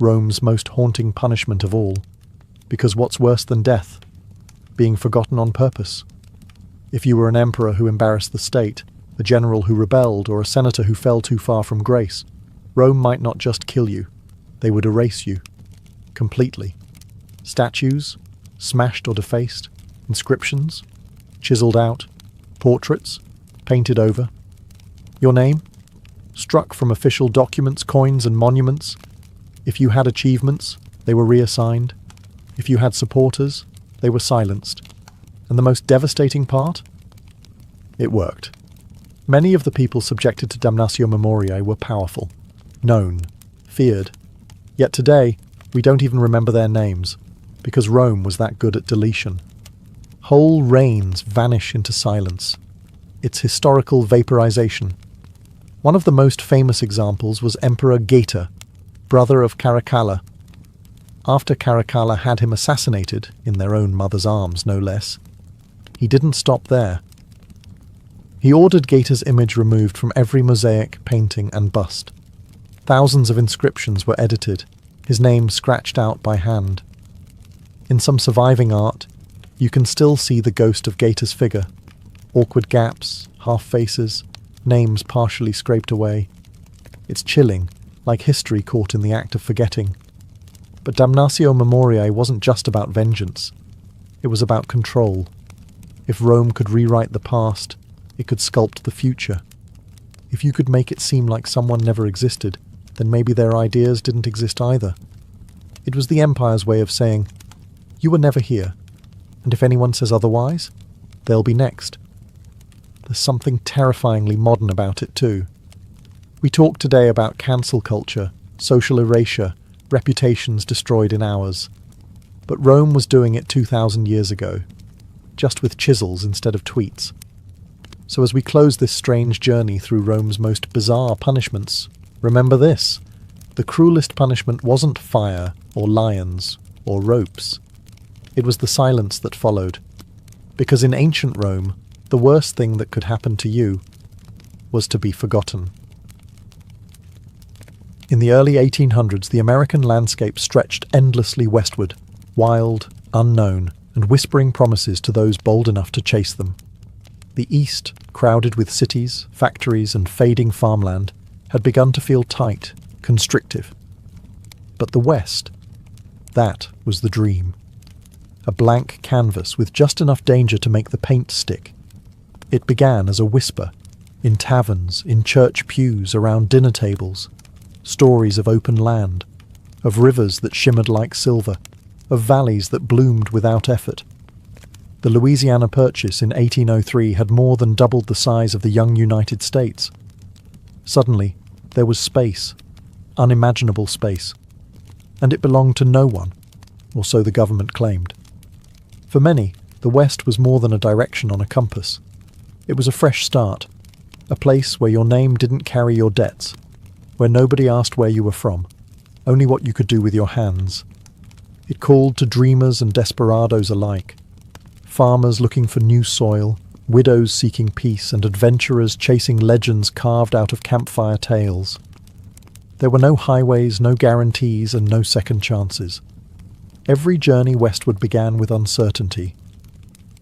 A: Rome's most haunting punishment of all. Because what's worse than death? Being forgotten on purpose. If you were an emperor who embarrassed the state, a general who rebelled, or a senator who fell too far from grace, Rome might not just kill you, they would erase you. Completely. Statues, smashed or defaced, inscriptions, chiseled out, portraits, painted over. Your name? Struck from official documents, coins, and monuments. If you had achievements, they were reassigned. If you had supporters, they were silenced. And the most devastating part? It worked. Many of the people subjected to damnatio memoriae were powerful, known, feared. Yet today, we don't even remember their names, because Rome was that good at deletion. Whole reigns vanish into silence. It's historical vaporization. One of the most famous examples was Emperor Geta, brother of Caracalla. After Caracalla had him assassinated, in their own mother's arms no less, he didn't stop there. He ordered Geta's image removed from every mosaic, painting and bust. Thousands of inscriptions were edited, his name scratched out by hand. In some surviving art, you can still see the ghost of Geta's figure, awkward gaps, half faces, names partially scraped away. It's chilling, like history caught in the act of forgetting. But damnatio memoriae wasn't just about vengeance. It was about control. If Rome could rewrite the past, it could sculpt the future. If you could make it seem like someone never existed, then maybe their ideas didn't exist either. It was the empire's way of saying, you were never here, and if anyone says otherwise, they'll be next. There's something terrifyingly modern about it too. We talk today about cancel culture, social erasure, reputations destroyed in hours. But Rome was doing it 2,000 years ago, just with chisels instead of tweets. So as we close this strange journey through Rome's most bizarre punishments, remember this: the cruelest punishment wasn't fire, or lions, or ropes. It was the silence that followed. Because in ancient Rome, the worst thing that could happen to you was to be forgotten. In the early 1800s, the American landscape stretched endlessly westward, wild, unknown, and whispering promises to those bold enough to chase them. The East, crowded with cities, factories, and fading farmland, had begun to feel tight, constrictive. But the West, that was the dream. A blank canvas with just enough danger to make the paint stick. It began as a whisper, in taverns, in church pews, around dinner tables. Stories of open land, of rivers that shimmered like silver, of valleys that bloomed without effort. The Louisiana Purchase in 1803 had more than doubled the size of the young United States. Suddenly, there was space, unimaginable space, and it belonged to no one, or so the government claimed. For many, the West was more than a direction on a compass. It was a fresh start, a place where your name didn't carry your debts, where nobody asked where you were from, only what you could do with your hands. It called to dreamers and desperados alike, farmers looking for new soil, widows seeking peace, and adventurers chasing legends carved out of campfire tales. There were no highways, no guarantees, and no second chances. Every journey westward began with uncertainty.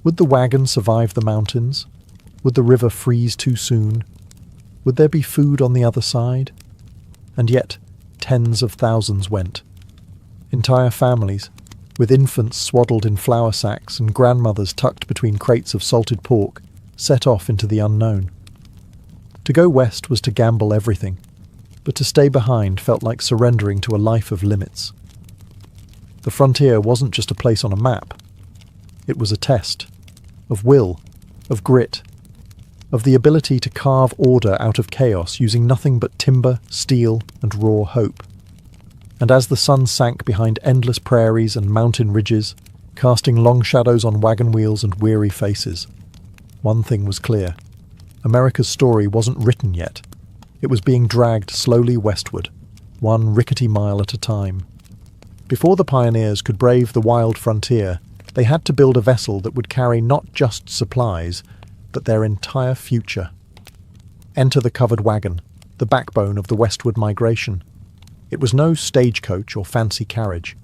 A: Would the wagon survive the mountains? Would the river freeze too soon? Would there be food on the other side? And yet, tens of thousands went. Entire families, with infants swaddled in flour sacks and grandmothers tucked between crates of salted pork, set off into the unknown. To go west was to gamble everything, but to stay behind felt like surrendering to a life of limits. The frontier wasn't just a place on a map. It was a test of will, of grit, of the ability to carve order out of chaos using nothing but timber, steel, and raw hope. And as the sun sank behind endless prairies and mountain ridges, casting long shadows on wagon wheels and weary faces, one thing was clear. America's story wasn't written yet. It was being dragged slowly westward, one rickety mile at a time. Before the pioneers could brave the wild frontier, they had to build a vessel that would carry not just supplies, but their entire future. Enter the covered wagon, the backbone of the westward migration. It was no stagecoach or fancy carriage.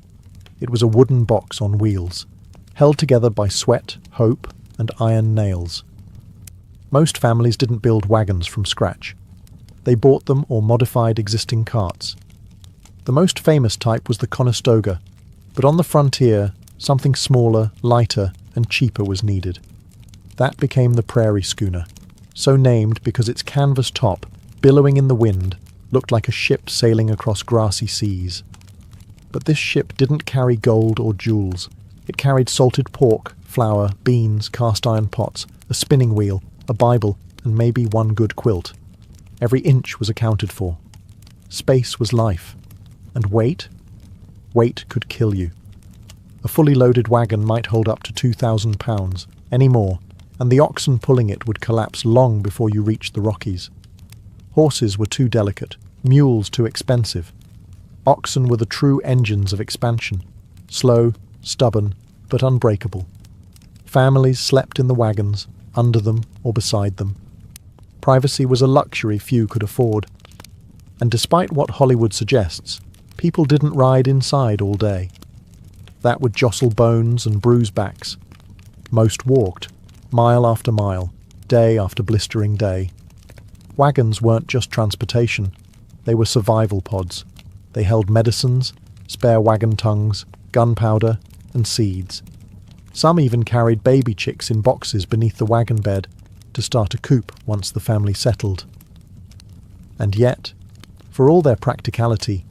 A: It was a wooden box on wheels, held together by sweat, hope, and iron nails. Most families didn't build wagons from scratch. They bought them or modified existing carts. The most famous type was the Conestoga, but on the frontier, something smaller, lighter, and cheaper was needed. That became the prairie schooner, so named because its canvas top, billowing in the wind, looked like a ship sailing across grassy seas. But this ship didn't carry gold or jewels. It carried salted pork, flour, beans, cast-iron pots, a spinning wheel, a Bible, and maybe one good quilt. Every inch was accounted for. Space was life. And weight? Weight could kill you. A fully loaded wagon might hold up to 2,000 pounds, any more, and the oxen pulling it would collapse long before you reached the Rockies. Horses were too delicate, mules too expensive. Oxen were the true engines of expansion, slow, stubborn, but unbreakable. Families slept in the wagons, under them or beside them. Privacy was a luxury few could afford. And despite what Hollywood suggests, people didn't ride inside all day. That would jostle bones and bruise backs. Most walked, mile after mile, day after blistering day. Wagons weren't just transportation, they were survival pods. They held medicines, spare wagon tongues, gunpowder, and seeds. Some even carried baby chicks in boxes beneath the wagon bed to start a coop once the family settled. And yet, for all their practicality,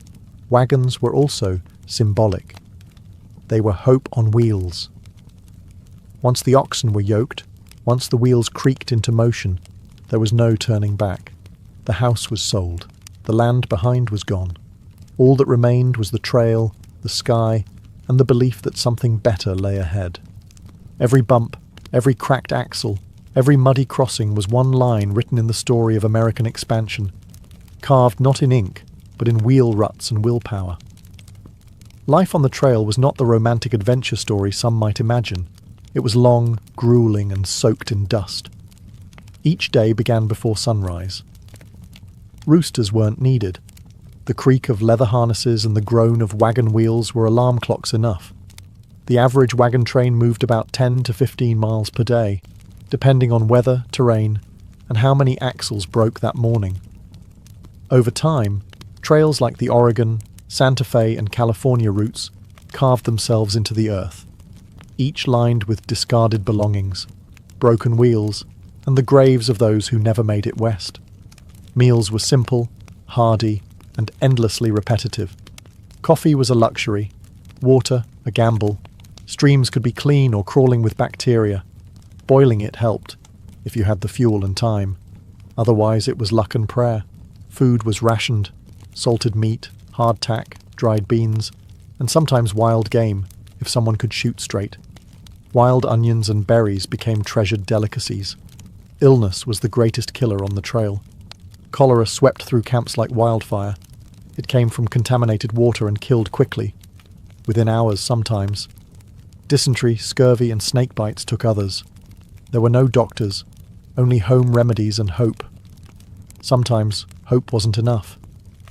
A: wagons were also symbolic. They were hope on wheels. Once the oxen were yoked, once the wheels creaked into motion, there was no turning back. The house was sold. The land behind was gone. All that remained was the trail, the sky, and the belief that something better lay ahead. Every bump, every cracked axle, every muddy crossing was one line written in the story of American expansion, carved not in ink, but in wheel ruts and willpower. Life on the trail was not the romantic adventure story some might imagine. It was long, grueling, and soaked in dust. Each day began before sunrise. Roosters weren't needed. The creak of leather harnesses and the groan of wagon wheels were alarm clocks enough. The average wagon train moved about 10 to 15 miles per day, depending on weather, terrain, and how many axles broke that morning. Over time, trails like the Oregon, Santa Fe, and California routes carved themselves into the earth, each lined with discarded belongings, broken wheels, and the graves of those who never made it west. Meals were simple, hearty, and endlessly repetitive. Coffee was a luxury, water a gamble. Streams could be clean or crawling with bacteria. Boiling it helped, if you had the fuel and time. Otherwise it was luck and prayer. Food was rationed, salted meat, hardtack, dried beans, and sometimes wild game, if someone could shoot straight. Wild onions and berries became treasured delicacies. Illness was the greatest killer on the trail. Cholera swept through camps like wildfire. It came from contaminated water and killed quickly, within hours sometimes. Dysentery, scurvy, and snake bites took others. There were no doctors, only home remedies and hope. Sometimes hope wasn't enough.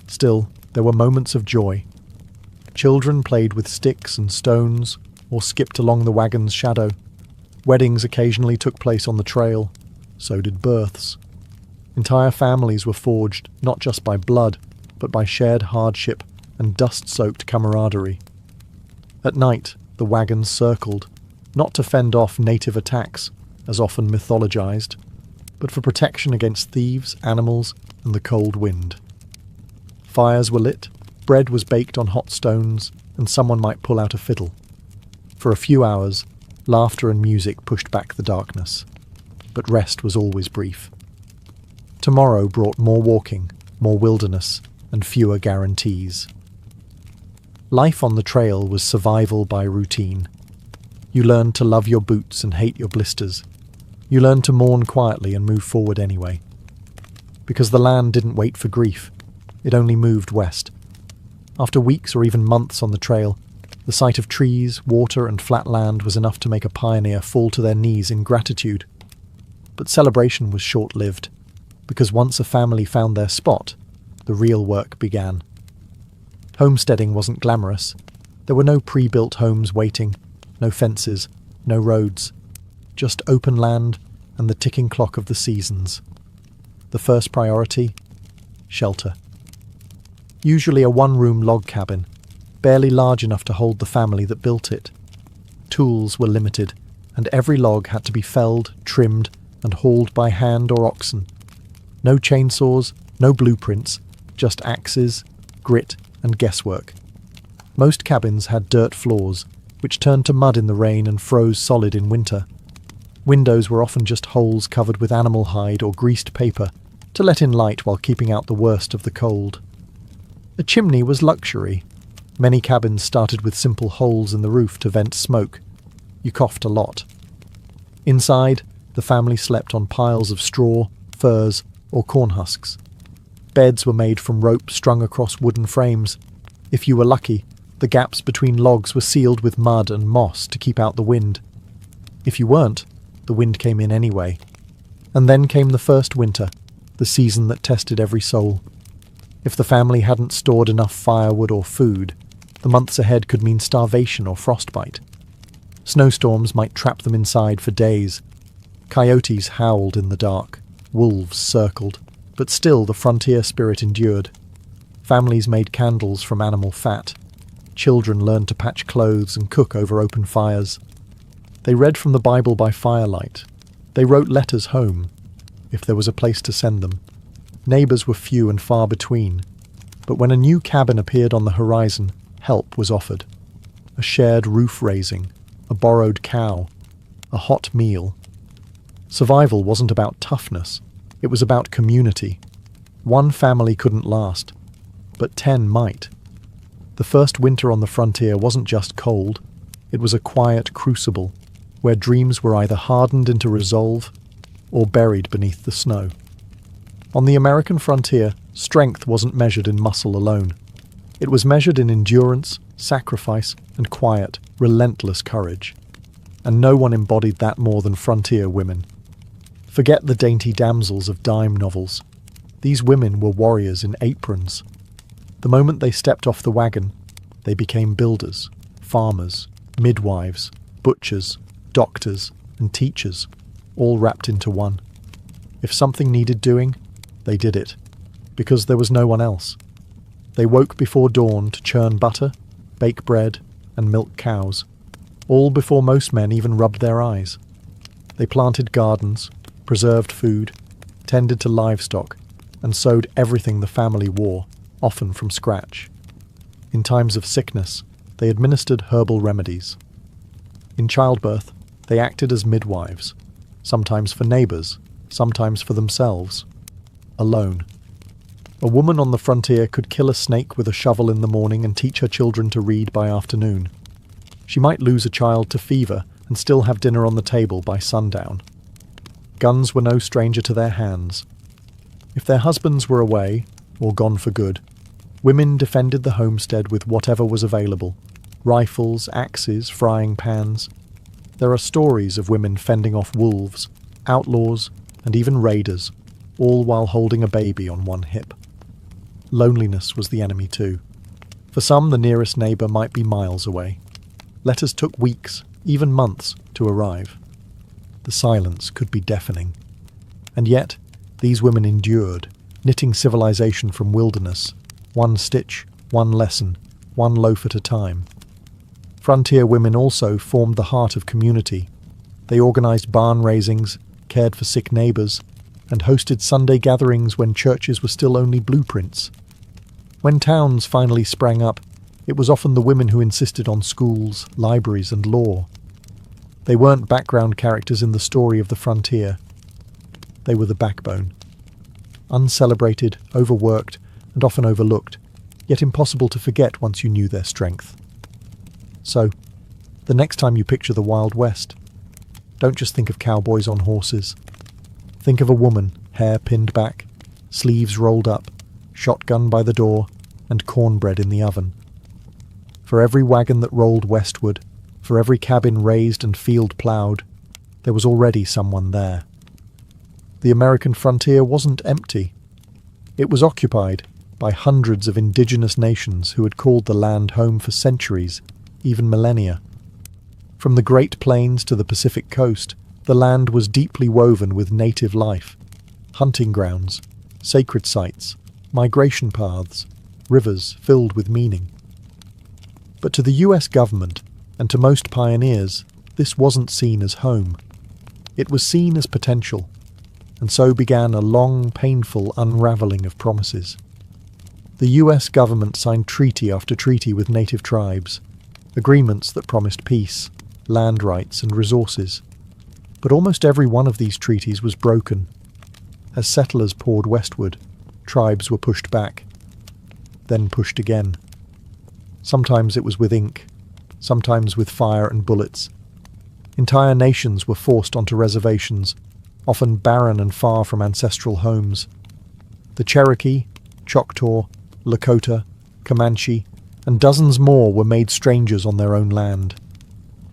A: Still, there were moments of joy. Children played with sticks and stones, or skipped along the wagon's shadow. Weddings occasionally took place on the trail. So did births. Entire families were forged not just by blood, but by shared hardship and dust-soaked camaraderie. At night, the wagons circled, not to fend off native attacks, as often mythologized, but for protection against thieves, animals, and the cold wind. Fires were lit, bread was baked on hot stones, and someone might pull out a fiddle. For a few hours, laughter and music pushed back the darkness, but rest was always brief. Tomorrow brought more walking, more wilderness, and fewer guarantees. Life on the trail was survival by routine. You learned to love your boots and hate your blisters. You learned to mourn quietly and move forward anyway. Because the land didn't wait for grief, it only moved west. After weeks or even months on the trail, the sight of trees, water, and flat land was enough to make a pioneer fall to their knees in gratitude. But celebration was short-lived, because once a family found their spot, the real work began. Homesteading wasn't glamorous. There were no pre-built homes waiting, no fences, no roads, just open land and the ticking clock of the seasons. The first priority? Shelter. Usually a one-room log cabin, barely large enough to hold the family that built it. Tools were limited, and every log had to be felled, trimmed, and hauled by hand or oxen. No chainsaws, no blueprints, just axes, grit, and guesswork. Most cabins had dirt floors, which turned to mud in the rain and froze solid in winter. Windows were often just holes covered with animal hide or greased paper to let in light while keeping out the worst of the cold. A chimney was luxury. Many cabins started with simple holes in the roof to vent smoke. You coughed a lot. Inside, the family slept on piles of straw, furs, or corn husks. Beds were made from rope strung across wooden frames. If you were lucky, the gaps between logs were sealed with mud and moss to keep out the wind. If you weren't, the wind came in anyway. And then came the first winter, the season that tested every soul. If the family hadn't stored enough firewood or food, the months ahead could mean starvation or frostbite. Snowstorms might trap them inside for days. Coyotes howled in the dark. Wolves circled. But still the frontier spirit endured. Families made candles from animal fat. Children learned to patch clothes and cook over open fires. They read from the Bible by firelight. They wrote letters home, if there was a place to send them. Neighbours were few and far between, but when a new cabin appeared on the horizon, help was offered. A shared roof raising, a borrowed cow, a hot meal. Survival wasn't about toughness. It was about community. One family couldn't last, but 10 might. The first winter on the frontier wasn't just cold. It was a quiet crucible, where dreams were either hardened into resolve or buried beneath the snow. On the American frontier, strength wasn't measured in muscle alone. It was measured in endurance, sacrifice, and quiet, relentless courage. And no one embodied that more than frontier women. Forget the dainty damsels of dime novels. These women were warriors in aprons. The moment they stepped off the wagon, they became builders, farmers, midwives, butchers, doctors, and teachers, all wrapped into one. If something needed doing, they did it, because there was no one else. They woke before dawn to churn butter, bake bread, and milk cows, all before most men even rubbed their eyes. They planted gardens, preserved food, tended to livestock, and sewed everything the family wore, often from scratch. In times of sickness, they administered herbal remedies. In childbirth, they acted as midwives, sometimes for neighbours, sometimes for themselves, alone. A woman on the frontier could kill a snake with a shovel in the morning and teach her children to read by afternoon. She might lose a child to fever and still have dinner on the table by sundown. Guns were no stranger to their hands. If their husbands were away, or gone for good, women defended the homestead with whatever was available: rifles, axes, frying pans. There are stories of women fending off wolves, outlaws, and even raiders, all while holding a baby on one hip. Loneliness was the enemy too. For some, the nearest neighbour might be miles away. Letters took weeks, even months, to arrive. The silence could be deafening. And yet, these women endured, knitting civilization from wilderness, one stitch, one lesson, one loaf at a time. Frontier women also formed the heart of community. They organised barn raisings, cared for sick neighbours, and hosted Sunday gatherings when churches were still only blueprints. When towns finally sprang up, it was often the women who insisted on schools, libraries, and law. They weren't background characters in the story of the frontier. They were the backbone. Uncelebrated, overworked, and often overlooked, yet impossible to forget once you knew their strength. So, the next time you picture the Wild West, don't just think of cowboys on horses. Think of a woman, hair pinned back, sleeves rolled up, shotgun by the door, and cornbread in the oven. For every wagon that rolled westward, for every cabin raised and field ploughed, there was already someone there. The American frontier wasn't empty. It was occupied by hundreds of indigenous nations who had called the land home for centuries, even millennia. From the Great Plains to the Pacific coast, the land was deeply woven with native life: hunting grounds, sacred sites, migration paths, rivers filled with meaning. But to the US government, and to most pioneers, this wasn't seen as home. It was seen as potential, and so began a long, painful unravelling of promises. The US government signed treaty after treaty with native tribes, agreements that promised peace, land rights, and resources. But almost every one of these treaties was broken. As settlers poured westward, tribes were pushed back, then pushed again. Sometimes it was with ink, sometimes with fire and bullets. Entire nations were forced onto reservations, often barren and far from ancestral homes. The Cherokee, Choctaw, Lakota, Comanche, and dozens more were made strangers on their own land.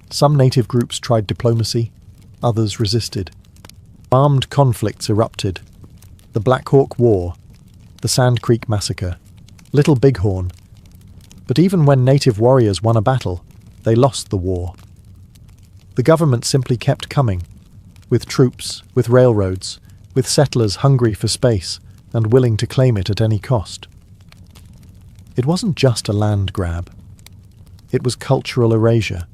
A: Some native groups tried diplomacy, others resisted. Armed conflicts erupted. The Black Hawk War, the Sand Creek Massacre, Little Bighorn. But even when native warriors won a battle, they lost the war. The government simply kept coming, with troops, with railroads, with settlers hungry for space and willing to claim it at any cost. It wasn't just a land grab. It was cultural erasure.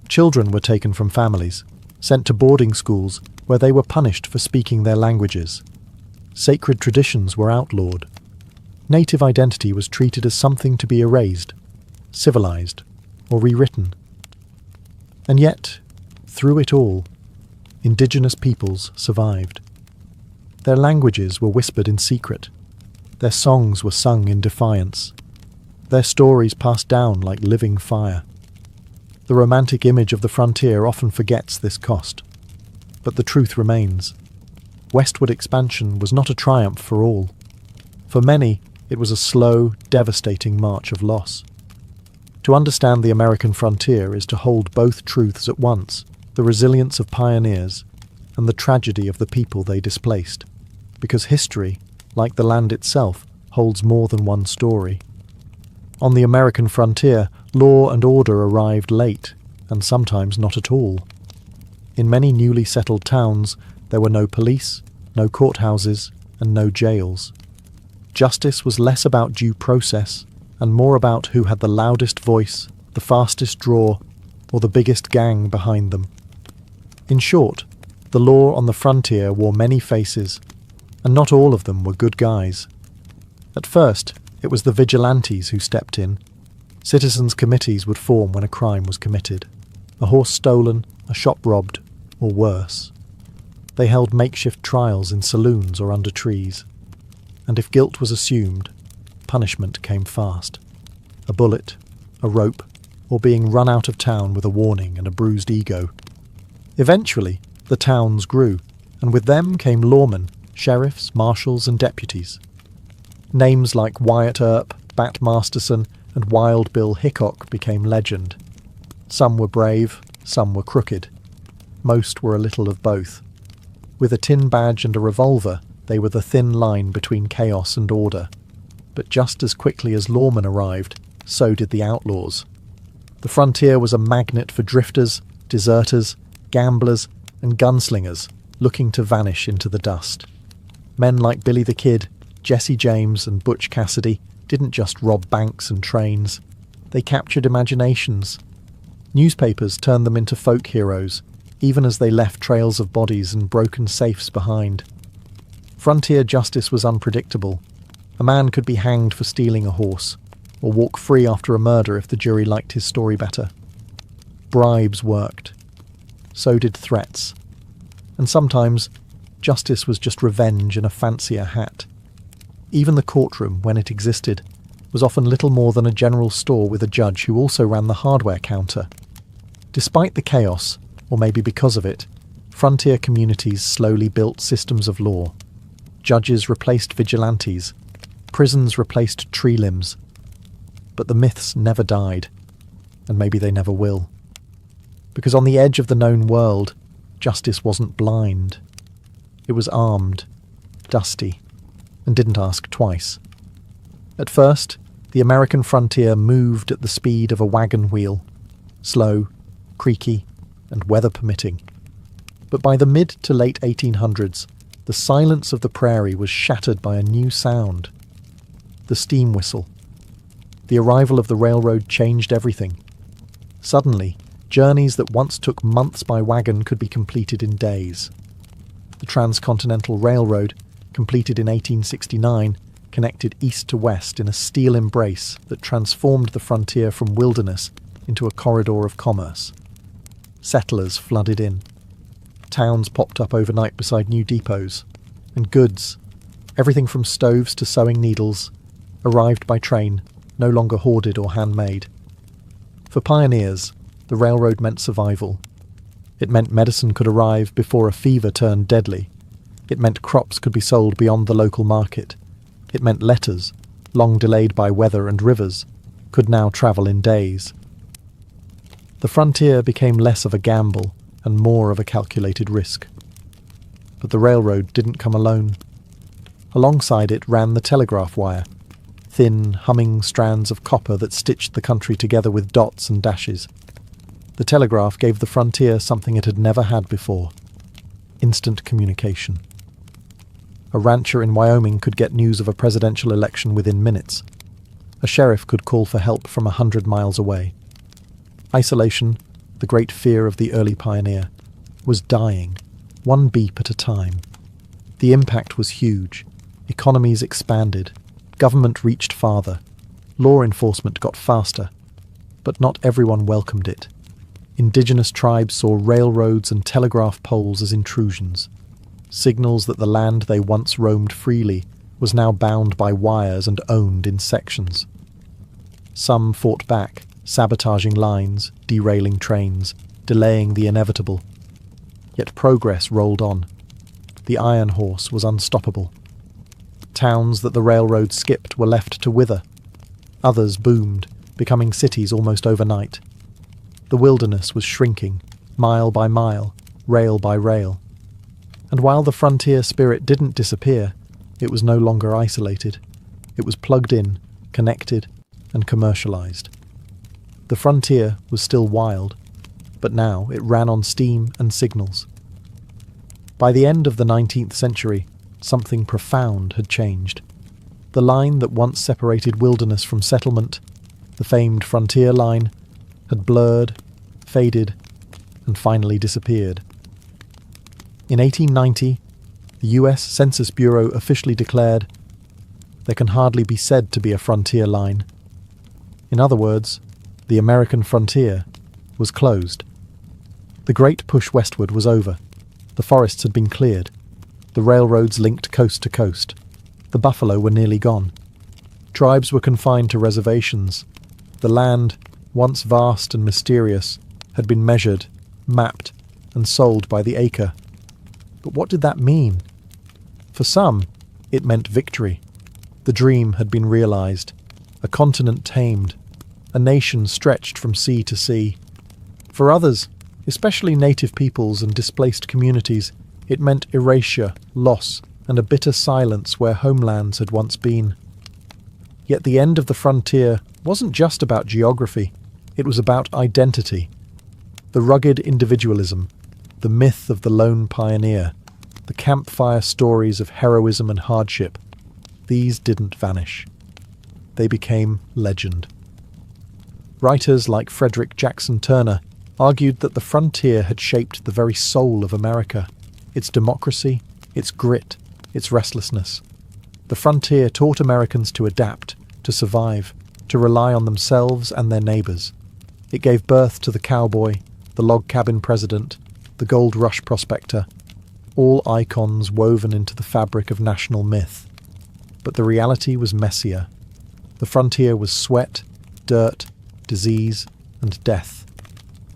A: Children were taken from families, sent to boarding schools where they were punished for speaking their languages. Sacred traditions were outlawed. Native identity was treated as something to be erased, civilized, or rewritten. And yet, through it all, indigenous peoples survived. Their languages were whispered in secret. Their songs were sung in defiance. Their stories passed down like living fire. The romantic image of the frontier often forgets this cost. But the truth remains. Westward expansion was not a triumph for all. For many, it was a slow, devastating march of loss. To understand the American frontier is to hold both truths at once: the resilience of pioneers and the tragedy of the people they displaced. Because history, like the land itself, holds more than one story. On the American frontier, law and order arrived late, and sometimes not at all. In many newly settled towns, there were no police, no courthouses, and no jails. Justice was less about due process and more about who had the loudest voice, the fastest draw, or the biggest gang behind them. In short, the law on the frontier wore many faces, and not all of them were good guys. At first, it was the vigilantes who stepped in. Citizens' committees would form when a crime was committed. A horse stolen, a shop robbed, or worse. They held makeshift trials in saloons or under trees. And if guilt was assumed, punishment came fast. A bullet, a rope, or being run out of town with a warning and a bruised ego. Eventually, the towns grew, and with them came lawmen, sheriffs, marshals, and deputies. Names like Wyatt Earp, Bat Masterson, and Wild Bill Hickok became legend. Some were brave, some were crooked. Most were a little of both. With a tin badge and a revolver, they were the thin line between chaos and order. But just as quickly as lawmen arrived, so did the outlaws. The frontier was a magnet for drifters, deserters, gamblers, and gunslingers looking to vanish into the dust. Men like Billy the Kid, Jesse James, and Butch Cassidy didn't just rob banks and trains. They captured imaginations. Newspapers turned them into folk heroes, even as they left trails of bodies and broken safes behind. Frontier justice was unpredictable. A man could be hanged for stealing a horse, or walk free after a murder if the jury liked his story better. Bribes worked. So did threats. And sometimes, justice was just revenge in a fancier hat. Even the courtroom, when it existed, was often little more than a general store with a judge who also ran the hardware counter. Despite the chaos, or maybe because of it, frontier communities slowly built systems of law. Judges replaced vigilantes. Prisons replaced tree limbs. But the myths never died, and maybe they never will. Because on the edge of the known world, justice wasn't blind. It was armed, dusty, and didn't ask twice. At first, the American frontier moved at the speed of a wagon wheel, slow, creaky, and weather permitting. But by the mid to late 1800s, the silence of the prairie was shattered by a new sound. The steam whistle. The arrival of the railroad changed everything. Suddenly, journeys that once took months by wagon could be completed in days. The Transcontinental Railroad, completed in 1869, connected east to west in a steel embrace that transformed the frontier from wilderness into a corridor of commerce. Settlers flooded in. Towns popped up overnight beside new depots. And goods, everything from stoves to sewing needles, arrived by train, no longer hoarded or handmade. For pioneers, the railroad meant survival. It meant medicine could arrive before a fever turned deadly. It meant crops could be sold beyond the local market. It meant letters, long delayed by weather and rivers, could now travel in days. The frontier became less of a gamble and more of a calculated risk. But the railroad didn't come alone. Alongside it ran the telegraph wire, thin, humming strands of copper that stitched the country together with dots and dashes. The telegraph gave the frontier something it had never had before: instant communication. A rancher in Wyoming could get news of a presidential election within minutes. A sheriff could call for help from 100 miles away. Isolation, the great fear of the early pioneer, was dying, one beep at a time. The impact was huge. Economies expanded. Government reached farther. Law enforcement got faster. But not everyone welcomed it. Indigenous tribes saw railroads and telegraph poles as intrusions. Signals that the land they once roamed freely was now bound by wires and owned in sections. Some fought back, sabotaging lines, derailing trains, delaying the inevitable. Yet progress rolled on. The iron horse was unstoppable. Towns that the railroad skipped were left to wither. Others boomed, becoming cities almost overnight. The wilderness was shrinking, mile by mile, rail by rail. And while the frontier spirit didn't disappear, it was no longer isolated. It was plugged in, connected, and commercialized. The frontier was still wild, but now it ran on steam and signals. By the end of the 19th century, something profound had changed. The line that once separated wilderness from settlement, the famed frontier line, had blurred, faded, and finally disappeared. In 1890, the US Census Bureau officially declared, "There can hardly be said to be a frontier line." In other words, the American frontier was closed. The great push westward was over. The forests had been cleared. The railroads linked coast to coast. The buffalo were nearly gone. Tribes were confined to reservations. The land, once vast and mysterious, had been measured, mapped, and sold by the acre. But what did that mean? For some, it meant victory. The dream had been realized, a continent tamed, a nation stretched from sea to sea. For others, especially native peoples and displaced communities, it meant erasure, loss, and a bitter silence where homelands had once been. Yet the end of the frontier wasn't just about geography, it was about identity. The rugged individualism, the myth of the lone pioneer, the campfire stories of heroism and hardship, these didn't vanish. They became legend. Writers like Frederick Jackson Turner argued that the frontier had shaped the very soul of America, its democracy, its grit, its restlessness. The frontier taught Americans to adapt, to survive, to rely on themselves and their neighbors. It gave birth to the cowboy, the log cabin president, the gold rush prospector, all icons woven into the fabric of national myth. But the reality was messier. The frontier was sweat, dirt, disease, and death.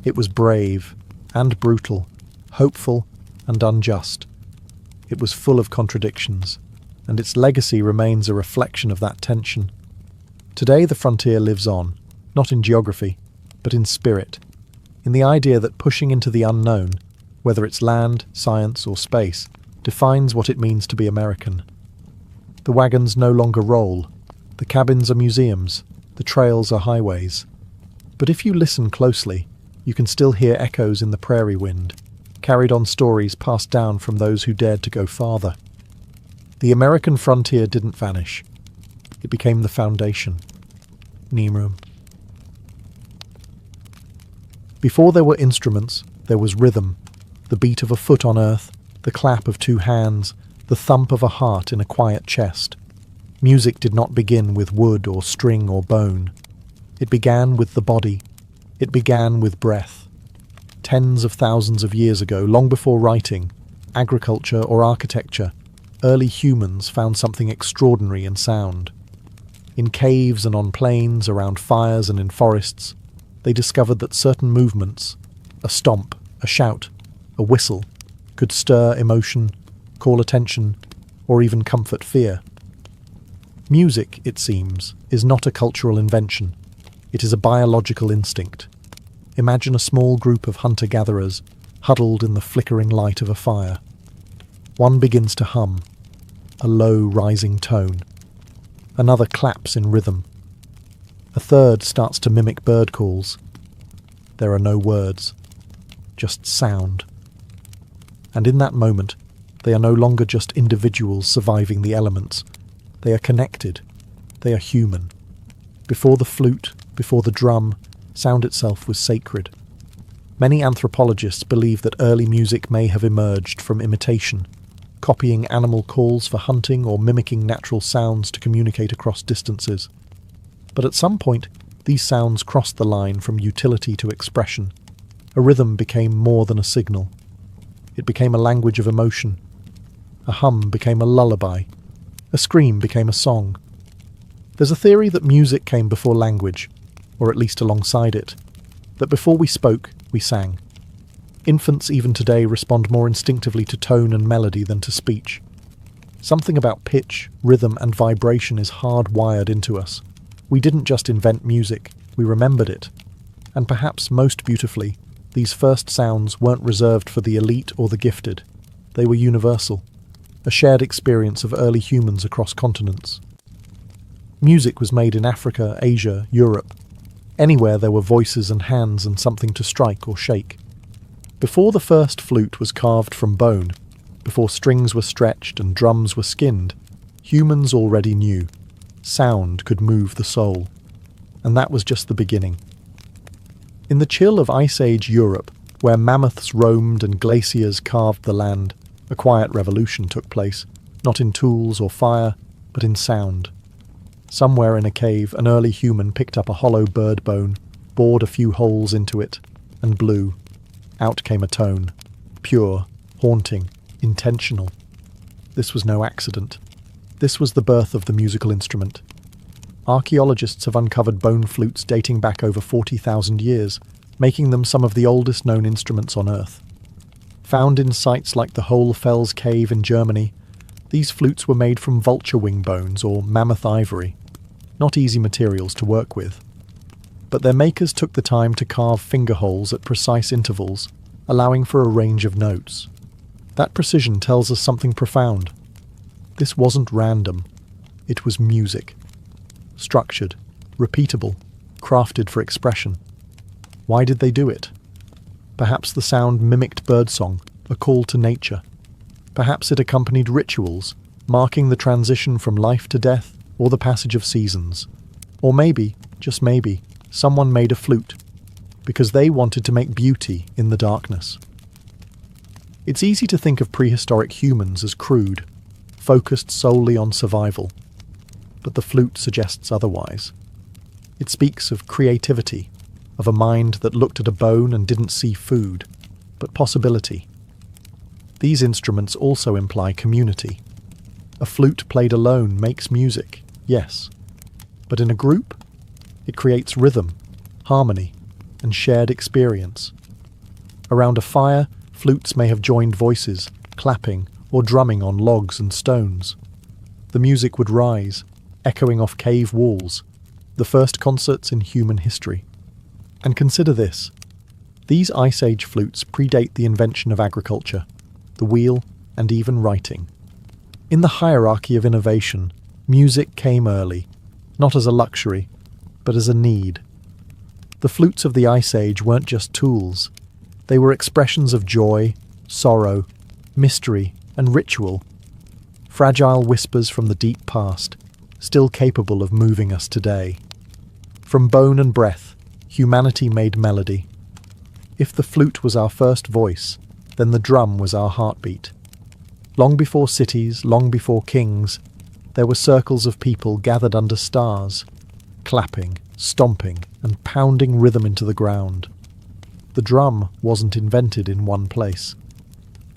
A: It was brave and brutal, hopeful and unjust. It was full of contradictions, and its legacy remains a reflection of that tension. Today the frontier lives on, not in geography, but in spirit, in the idea that pushing into the unknown, whether it's land, science, or space, defines what it means to be American. The wagons no longer roll, the cabins are museums, the trails are highways. But if you listen closely, you can still hear echoes in the prairie wind, carried on stories passed down from those who dared to go farther. The American frontier didn't vanish. It became the foundation. Neem. Before there were instruments, there was rhythm, the beat of a foot on earth, the clap of two hands, the thump of a heart in a quiet chest. Music did not begin with wood or string or bone. It began with the body. It began with breath. Tens of thousands of years ago, long before writing, agriculture or architecture, early humans found something extraordinary in sound. In caves and on plains, around fires and in forests, they discovered that certain movements, a stomp, a shout, a whistle, could stir emotion, call attention, or even comfort fear. Music, it seems, is not a cultural invention. It is a biological instinct. Imagine a small group of hunter-gatherers huddled in the flickering light of a fire. One begins to hum, a low rising tone. Another claps in rhythm. A third starts to mimic bird calls. There are no words, just sound. And in that moment, they are no longer just individuals surviving the elements. They are connected. They are human. Before the flute, before the drum, sound itself was sacred. Many anthropologists believe that early music may have emerged from imitation, copying animal calls for hunting or mimicking natural sounds to communicate across distances. But at some point, these sounds crossed the line from utility to expression. A rhythm became more than a signal. It became a language of emotion. A hum became a lullaby. A scream became a song. There's a theory that music came before language, or at least alongside it, that before we spoke, we sang. Infants even today respond more instinctively to tone and melody than to speech. Something about pitch, rhythm, and vibration is hardwired into us. We didn't just invent music, we remembered it. And perhaps most beautifully, these first sounds weren't reserved for the elite or the gifted. They were universal, a shared experience of early humans across continents. Music was made in Africa, Asia, Europe. Anywhere there were voices and hands and something to strike or shake. Before the first flute was carved from bone, before strings were stretched and drums were skinned, humans already knew sound could move the soul. And that was just the beginning. In the chill of Ice Age Europe, where mammoths roamed and glaciers carved the land, a quiet revolution took place, not in tools or fire, but in sound. Somewhere in a cave, an early human picked up a hollow bird bone, bored a few holes into it, and blew. Out came a tone. Pure, haunting, intentional. This was no accident. This was the birth of the musical instrument. Archaeologists have uncovered bone flutes dating back over 40,000 years, making them some of the oldest known instruments on Earth. Found in sites like the Hohlfels cave in Germany, these flutes were made from vulture wing bones or mammoth ivory, not easy materials to work with. But their makers took the time to carve finger holes at precise intervals, allowing for a range of notes. That precision tells us something profound. This wasn't random. It was music. Structured, repeatable, crafted for expression. Why did they do it? Perhaps the sound mimicked birdsong, a call to nature. Perhaps it accompanied rituals, marking the transition from life to death or the passage of seasons. Or maybe, just maybe, someone made a flute because they wanted to make beauty in the darkness. It's easy to think of prehistoric humans as crude, focused solely on survival. But the flute suggests otherwise. It speaks of creativity, of a mind that looked at a bone and didn't see food, but possibility. These instruments also imply community. A flute played alone makes music, yes, but in a group, it creates rhythm, harmony, and shared experience. Around a fire, flutes may have joined voices, clapping or drumming on logs and stones. The music would rise, echoing off cave walls, the first concerts in human history. And consider this. These Ice Age flutes predate the invention of agriculture, the wheel, and even writing. In the hierarchy of innovation, music came early, not as a luxury, but as a need. The flutes of the Ice Age weren't just tools. They were expressions of joy, sorrow, mystery, and ritual. Fragile whispers from the deep past, still capable of moving us today. From bone and breath, humanity made melody. If the flute was our first voice, then the drum was our heartbeat. Long before cities, long before kings, there were circles of people gathered under stars, clapping, stomping, and pounding rhythm into the ground. The drum wasn't invented in one place.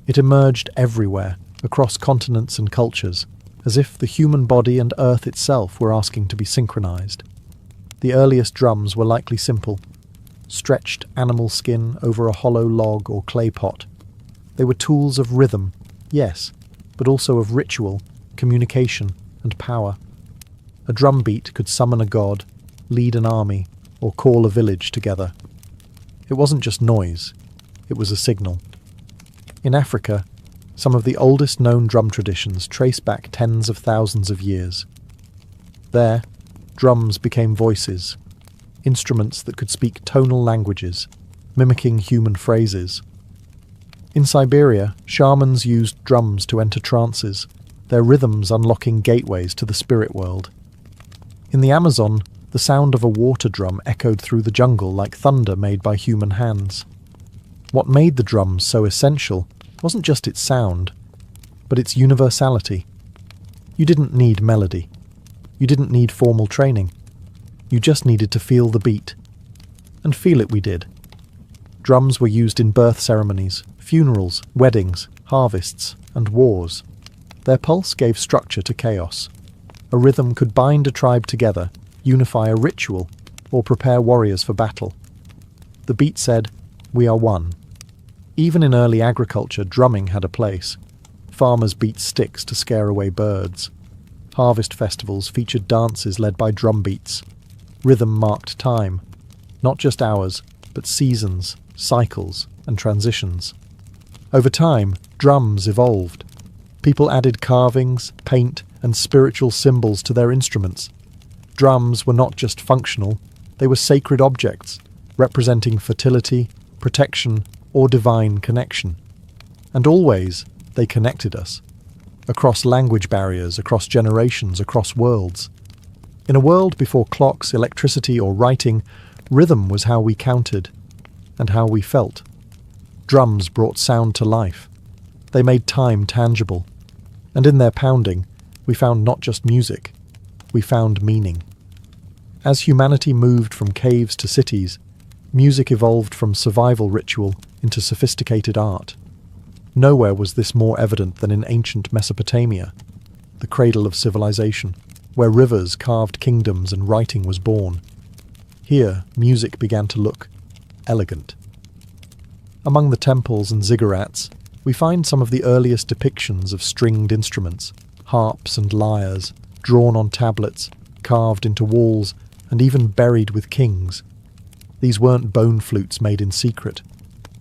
A: It emerged everywhere, across continents and cultures, as if the human body and Earth itself were asking to be synchronized. The earliest drums were likely simple, stretched animal skin over a hollow log or clay pot. They were tools of rhythm, yes, but also of ritual, communication, and power. A drum beat could summon a god, lead an army, or call a village together. It wasn't just noise, it was a signal. In Africa, some of the oldest known drum traditions trace back tens of thousands of years. There, drums became voices, instruments that could speak tonal languages, mimicking human phrases. In Siberia, shamans used drums to enter trances, their rhythms unlocking gateways to the spirit world. In the Amazon, the sound of a water drum echoed through the jungle like thunder made by human hands. What made the drums so essential wasn't just its sound, but its universality. You didn't need melody. You didn't need formal training. You just needed to feel the beat. And feel it we did. Drums were used in birth ceremonies, funerals, weddings, harvests, and wars. Their pulse gave structure to chaos. A rhythm could bind a tribe together, unify a ritual, or prepare warriors for battle. The beat said, "We are one." Even in early agriculture, drumming had a place. Farmers beat sticks to scare away birds. Harvest festivals featured dances led by drum beats. Rhythm marked time, not just hours, but seasons, cycles, and transitions. Over time, drums evolved. People added carvings, paint, and spiritual symbols to their instruments. Drums were not just functional, they were sacred objects, representing fertility, protection, or divine connection. And always, They connected us. Across language barriers, across generations, across worlds. In a world before clocks, electricity, or writing, rhythm was how we counted and how we felt. Drums brought sound to life. They made time tangible. And in their pounding, we found not just music, we found meaning. As humanity moved from caves to cities, music evolved from survival ritual into sophisticated art. Nowhere was this more evident than in ancient Mesopotamia, the cradle of civilization, where rivers carved kingdoms and writing was born. Here, music began to look elegant. Among the temples and ziggurats, we find some of the earliest depictions of stringed instruments, harps and lyres, drawn on tablets, carved into walls, and even buried with kings. These weren't bone flutes made in secret.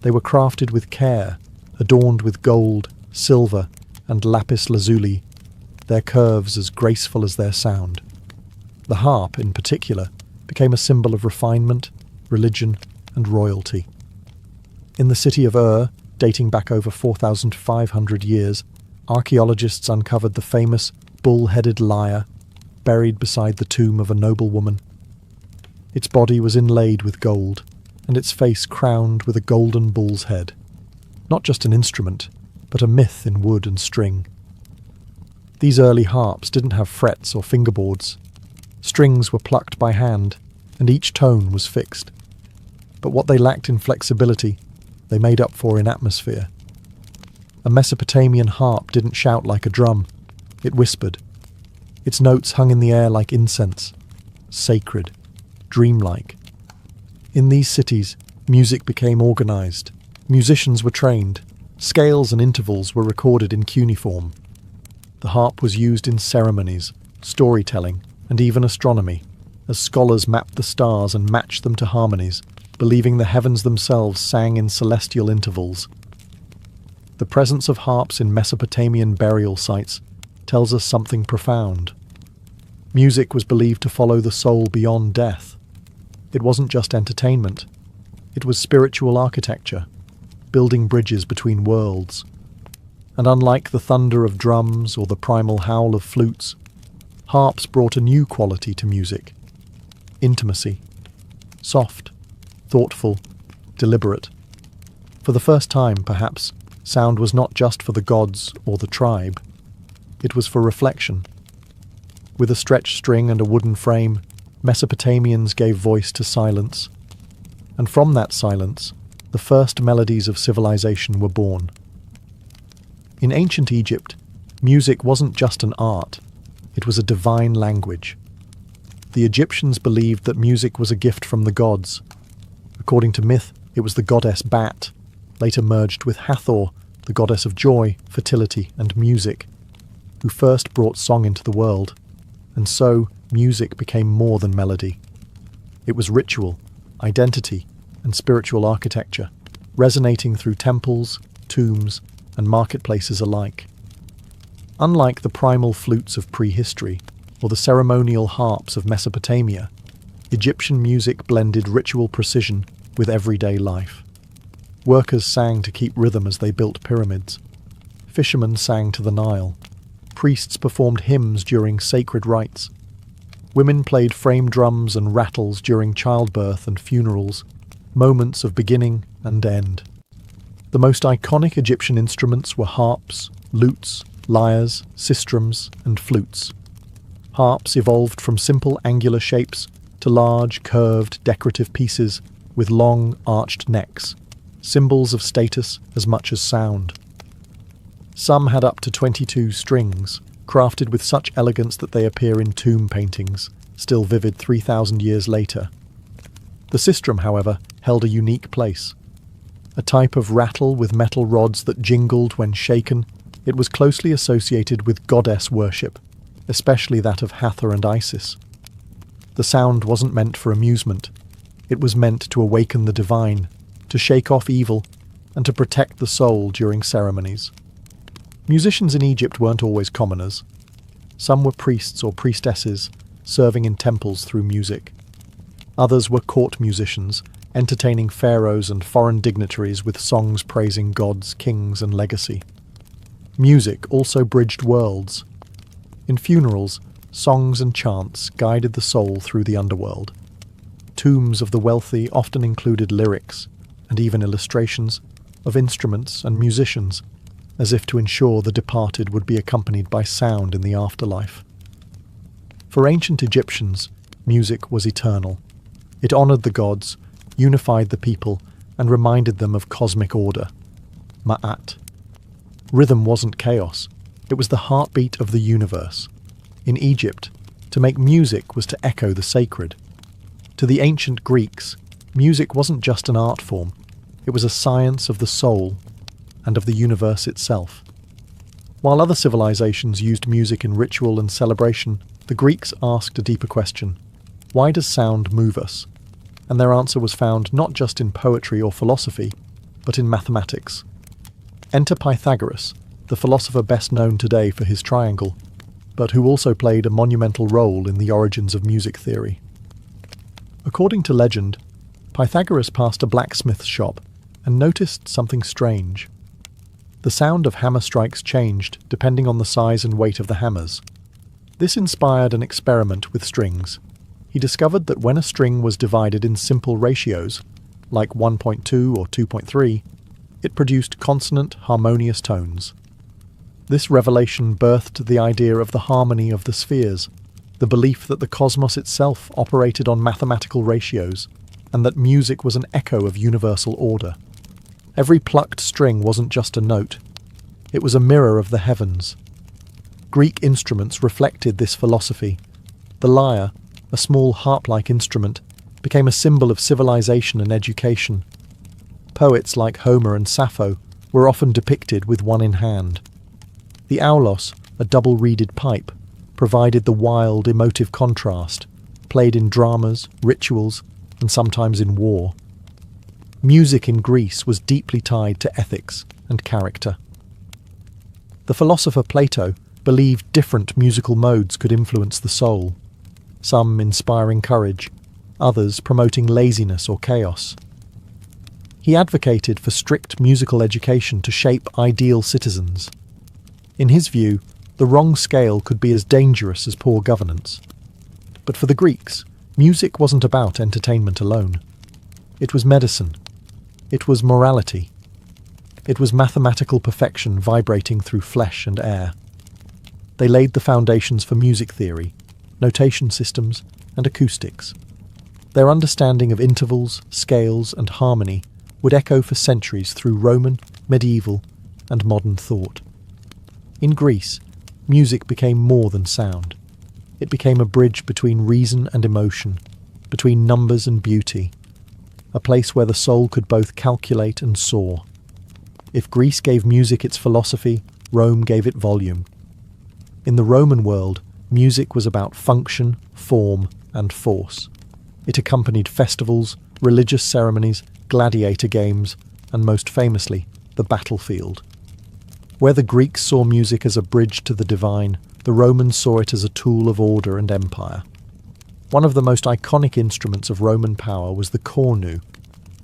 A: They were crafted with care, adorned with gold, silver, and lapis lazuli, their curves as graceful as their sound. The harp, in particular, became a symbol of refinement, religion, and royalty. In the city of Ur, dating back over 4,500 years, archaeologists uncovered the famous bull-headed lyre, buried beside the tomb of a noblewoman. Its body was inlaid with gold, and its face crowned with a golden bull's head. Not just an instrument, but a myth in wood and string. These early harps didn't have frets or fingerboards. Strings were plucked by hand, and each tone was fixed. But what they lacked in flexibility, they made up for in atmosphere. A Mesopotamian harp didn't shout like a drum. It whispered. Its notes hung in the air like incense, sacred, dreamlike. In these cities, music became organized. Musicians were trained. Scales and intervals were recorded in cuneiform. The harp was used in ceremonies, storytelling, and even astronomy, as scholars mapped the stars and matched them to harmonies, believing the heavens themselves sang in celestial intervals. The presence of harps in Mesopotamian burial sites tells us something profound. Music was believed to follow the soul beyond death. It wasn't just entertainment. It was spiritual architecture, building bridges between worlds. And unlike the thunder of drums or the primal howl of flutes, harps brought a new quality to music. Intimacy. Soft, thoughtful, deliberate. For the first time, perhaps, sound was not just for the gods or the tribe. It was for reflection. With a stretched string and a wooden frame, Mesopotamians gave voice to silence. And from that silence, the first melodies of civilization were born. In ancient Egypt, music wasn't just an art, it was a divine language. The Egyptians believed that music was a gift from the gods. According to myth, it was the goddess Bat, later merged with Hathor, the goddess of joy, fertility, and music, who first brought song into the world. And so, music became more than melody. It was ritual, identity, and spiritual architecture, resonating through temples, tombs, and marketplaces alike. Unlike the primal flutes of prehistory, or the ceremonial harps of Mesopotamia, Egyptian music blended ritual precision with everyday life. Workers sang to keep rhythm as they built pyramids. Fishermen sang to the Nile. Priests performed hymns during sacred rites. Women played frame drums and rattles during childbirth and funerals, moments of beginning and end. The most iconic Egyptian instruments were harps, lutes, lyres, sistrums, and flutes. Harps evolved from simple angular shapes to large, curved, decorative pieces with long, arched necks, symbols of status as much as sound. Some had up to 22 strings, crafted with such elegance that they appear in tomb paintings, still vivid 3,000 years later. The sistrum, however, held a unique place. A type of rattle with metal rods that jingled when shaken, it was closely associated with goddess worship, especially that of Hathor and Isis. The sound wasn't meant for amusement. It was meant to awaken the divine, to shake off evil, and to protect the soul during ceremonies. Musicians in Egypt weren't always commoners. Some were priests or priestesses, serving in temples through music. Others were court musicians, entertaining pharaohs and foreign dignitaries with songs praising gods, kings, and legacy. Music also bridged worlds. In funerals, songs and chants guided the soul through the underworld. Tombs of the wealthy often included lyrics, and even illustrations, of instruments and musicians, as if to ensure the departed would be accompanied by sound in the afterlife. For ancient Egyptians, music was eternal. It honoured the gods, unified the people, and reminded them of cosmic order. Ma'at. Rhythm wasn't chaos, it was the heartbeat of the universe. In Egypt, to make music was to echo the sacred. To the ancient Greeks, music wasn't just an art form, it was a science of the soul and of the universe itself. While other civilizations used music in ritual and celebration, the Greeks asked a deeper question: why does sound move us? And their answer was found not just in poetry or philosophy, but in mathematics. Enter Pythagoras, the philosopher best known today for his triangle, but who also played a monumental role in the origins of music theory. According to legend, Pythagoras passed a blacksmith's shop and noticed something strange. The sound of hammer strikes changed depending on the size and weight of the hammers. This inspired an experiment with strings. He discovered that when a string was divided in simple ratios, like 1.2 or 2.3, it produced consonant, harmonious tones. This revelation birthed the idea of the harmony of the spheres, the belief that the cosmos itself operated on mathematical ratios, and that music was an echo of universal order. Every plucked string wasn't just a note, it was a mirror of the heavens. Greek instruments reflected this philosophy. The lyre, a small harp-like instrument, became a symbol of civilization and education. Poets like Homer and Sappho were often depicted with one in hand. The aulos, a double-reeded pipe, provided the wild, emotive contrast, played in dramas, rituals, and sometimes in war. Music in Greece was deeply tied to ethics and character. The philosopher Plato believed different musical modes could influence the soul, some inspiring courage, others promoting laziness or chaos. He advocated for strict musical education to shape ideal citizens. In his view, the wrong scale could be as dangerous as poor governance. But for the Greeks, music wasn't about entertainment alone. It was medicine. It was morality. It was mathematical perfection vibrating through flesh and air. They laid the foundations for music theory, notation systems, and acoustics. Their understanding of intervals, scales, and harmony would echo for centuries through Roman, medieval, and modern thought. In Greece, music became more than sound. It became a bridge between reason and emotion, between numbers and beauty, a place where the soul could both calculate and soar. If Greece gave music its philosophy, Rome gave it volume. In the Roman world, music was about function, form, and force. It accompanied festivals, religious ceremonies, gladiator games, and most famously, the battlefield. Where the Greeks saw music as a bridge to the divine, the Romans saw it as a tool of order and empire. One of the most iconic instruments of Roman power was the cornu,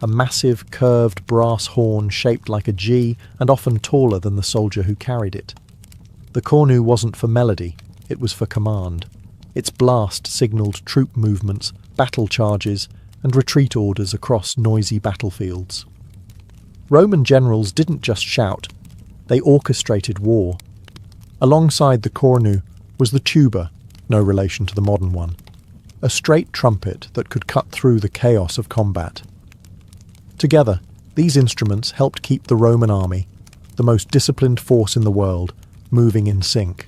A: a massive, curved brass horn shaped like a G and often taller than the soldier who carried it. The cornu wasn't for melody, it was for command. Its blast signalled troop movements, battle charges, and retreat orders across noisy battlefields. Roman generals didn't just shout, they orchestrated war. Alongside the cornu was the tuba, no relation to the modern one, a straight trumpet that could cut through the chaos of combat. Together, these instruments helped keep the Roman army, the most disciplined force in the world, moving in sync.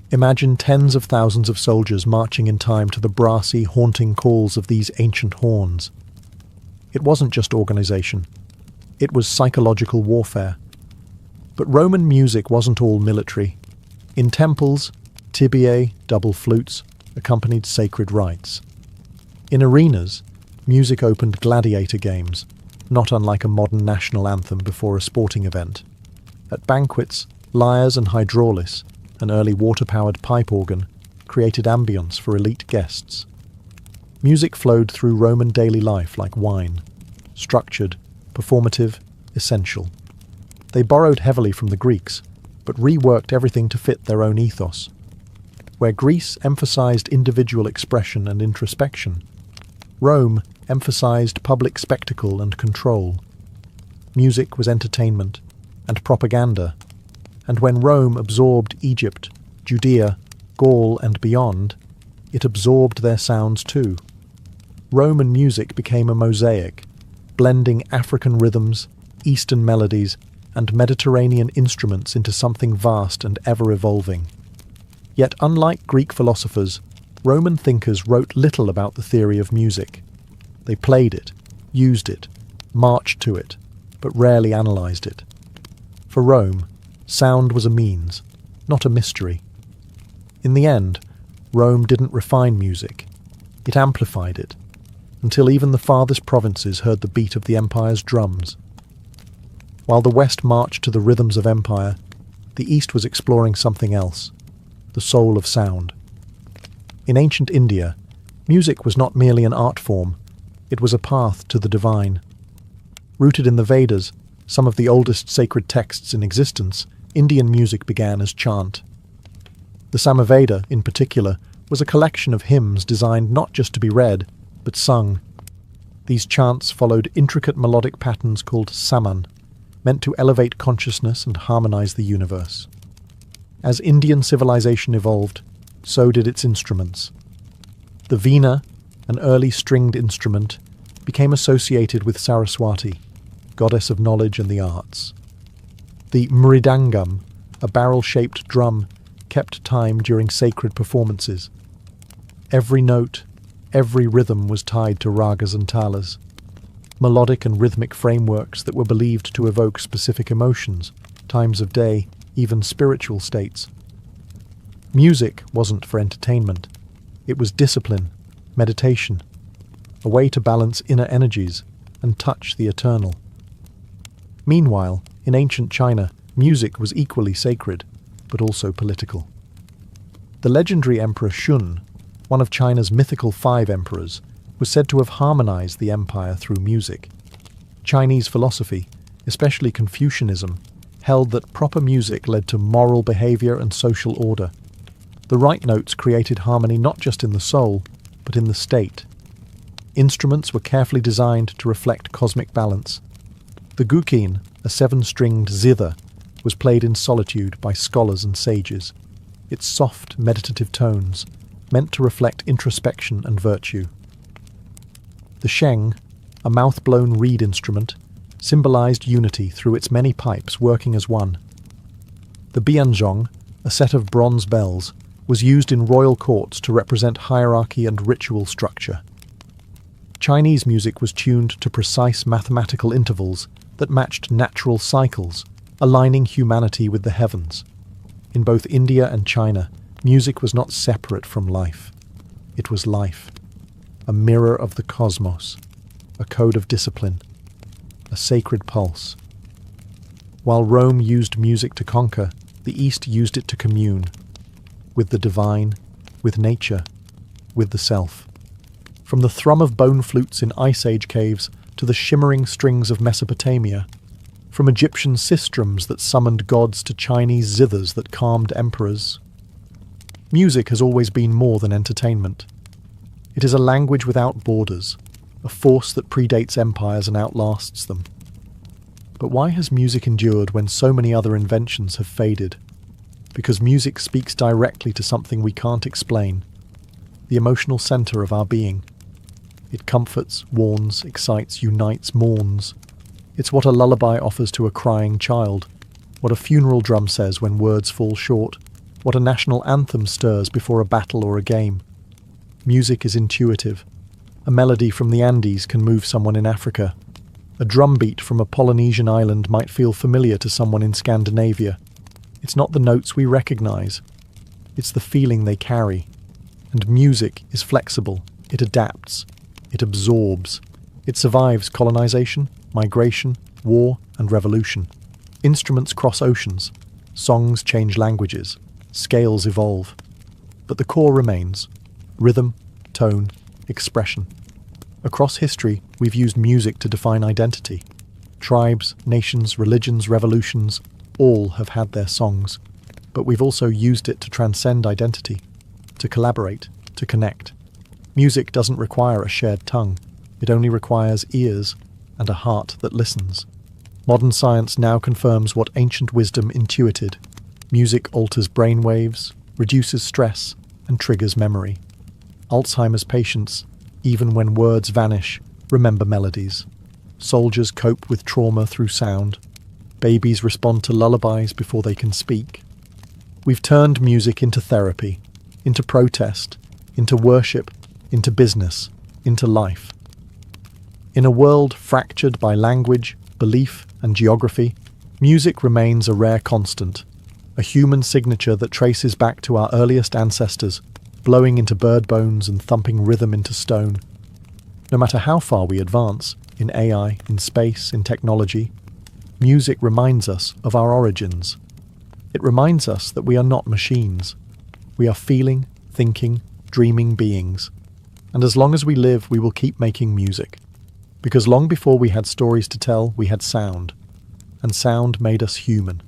A: Imagine tens of thousands of soldiers marching in time to the brassy, haunting calls of these ancient horns. It wasn't just organization. It was psychological warfare. But Roman music wasn't all military. In temples, tibiae, double flutes, accompanied sacred rites. In arenas, music opened gladiator games, not unlike a modern national anthem before a sporting event. At banquets, lyres and hydraulis, an early water-powered pipe organ, created ambience for elite guests. Music flowed through Roman daily life like wine, structured, performative, essential. They borrowed heavily from the Greeks, but reworked everything to fit their own ethos. Where Greece emphasized individual expression and introspection, Rome emphasized public spectacle and control. Music was entertainment and propaganda, and when Rome absorbed Egypt, Judea, Gaul and beyond, it absorbed their sounds too. Roman music became a mosaic, blending African rhythms, Eastern melodies, and Mediterranean instruments into something vast and ever-evolving. Yet unlike Greek philosophers, Roman thinkers wrote little about the theory of music. They played it, used it, marched to it, but rarely analysed it. For Rome, sound was a means, not a mystery. In the end, Rome didn't refine music. It amplified it, until even the farthest provinces heard the beat of the empire's drums. While the West marched to the rhythms of empire, the East was exploring something else, the soul of sound. In ancient India, music was not merely an art form, it was a path to the divine. Rooted in the Vedas, some of the oldest sacred texts in existence, Indian music began as chant. The Samaveda, in particular, was a collection of hymns designed not just to be read, but sung. These chants followed intricate melodic patterns called saman, meant to elevate consciousness and harmonize the universe. As Indian civilization evolved, so did its instruments. The veena, an early stringed instrument, became associated with Saraswati, goddess of knowledge and the arts. The mridangam, a barrel-shaped drum, kept time during sacred performances. Every note, every rhythm was tied to ragas and talas, melodic and rhythmic frameworks that were believed to evoke specific emotions, times of day, even spiritual states. Music wasn't for entertainment. It was discipline, meditation, a way to balance inner energies and touch the eternal. Meanwhile, in ancient China, music was equally sacred, but also political. The legendary Emperor Shun, one of China's mythical 5 emperors, was said to have harmonized the empire through music. Chinese philosophy, especially Confucianism, held that proper music led to moral behavior and social order. The right notes created harmony not just in the soul, but in the state. Instruments were carefully designed to reflect cosmic balance. The guqin, a 7-stringed zither, was played in solitude by scholars and sages. Its soft, meditative tones, meant to reflect introspection and virtue. The sheng, a mouth-blown reed instrument, symbolized unity through its many pipes working as one. The bianzhong, a set of bronze bells, was used in royal courts to represent hierarchy and ritual structure. Chinese music was tuned to precise mathematical intervals that matched natural cycles, aligning humanity with the heavens. In both India and China, music was not separate from life. It was life, a mirror of the cosmos, a code of discipline, a sacred pulse. While Rome used music to conquer, the East used it to commune, with the divine, with nature, with the self. From the thrum of bone flutes in Ice Age caves to the shimmering strings of Mesopotamia, from Egyptian sistrums that summoned gods to Chinese zithers that calmed emperors. Music has always been more than entertainment. It is a language without borders, a force that predates empires and outlasts them. But why has music endured when so many other inventions have faded? Because music speaks directly to something we can't explain, the emotional centre of our being. It comforts, warns, excites, unites, mourns. It's what a lullaby offers to a crying child, what a funeral drum says when words fall short, what a national anthem stirs before a battle or a game. Music is intuitive. A melody from the Andes can move someone in Africa. A drum beat from a Polynesian island might feel familiar to someone in Scandinavia. It's not the notes we recognize. It's the feeling they carry. And music is flexible. It adapts. It absorbs. It survives colonization, migration, war, and revolution. Instruments cross oceans. Songs change languages. Scales evolve. But the core remains. Rhythm, tone, expression. Across history, we've used music to define identity. Tribes, nations, religions, revolutions, all have had their songs, but we've also used it to transcend identity, to collaborate, to connect. Music doesn't require a shared tongue. It only requires ears and a heart that listens. Modern science now confirms what ancient wisdom intuited. Music alters brainwaves, reduces stress, and triggers memory. Alzheimer's patients, even when words vanish, remember melodies. Soldiers cope with trauma through sound. Babies respond to lullabies before they can speak. We've turned music into therapy, into protest, into worship, into business, into life. In a world fractured by language, belief, and geography, music remains a rare constant, a human signature that traces back to our earliest ancestors, blowing into bird bones and thumping rhythm into stone. No matter how far we advance, in AI, in space, in technology, music reminds us of our origins. It reminds us that we are not machines. We are feeling, thinking, dreaming beings. And as long as we live, we will keep making music. Because long before we had stories to tell, we had sound. And sound made us human.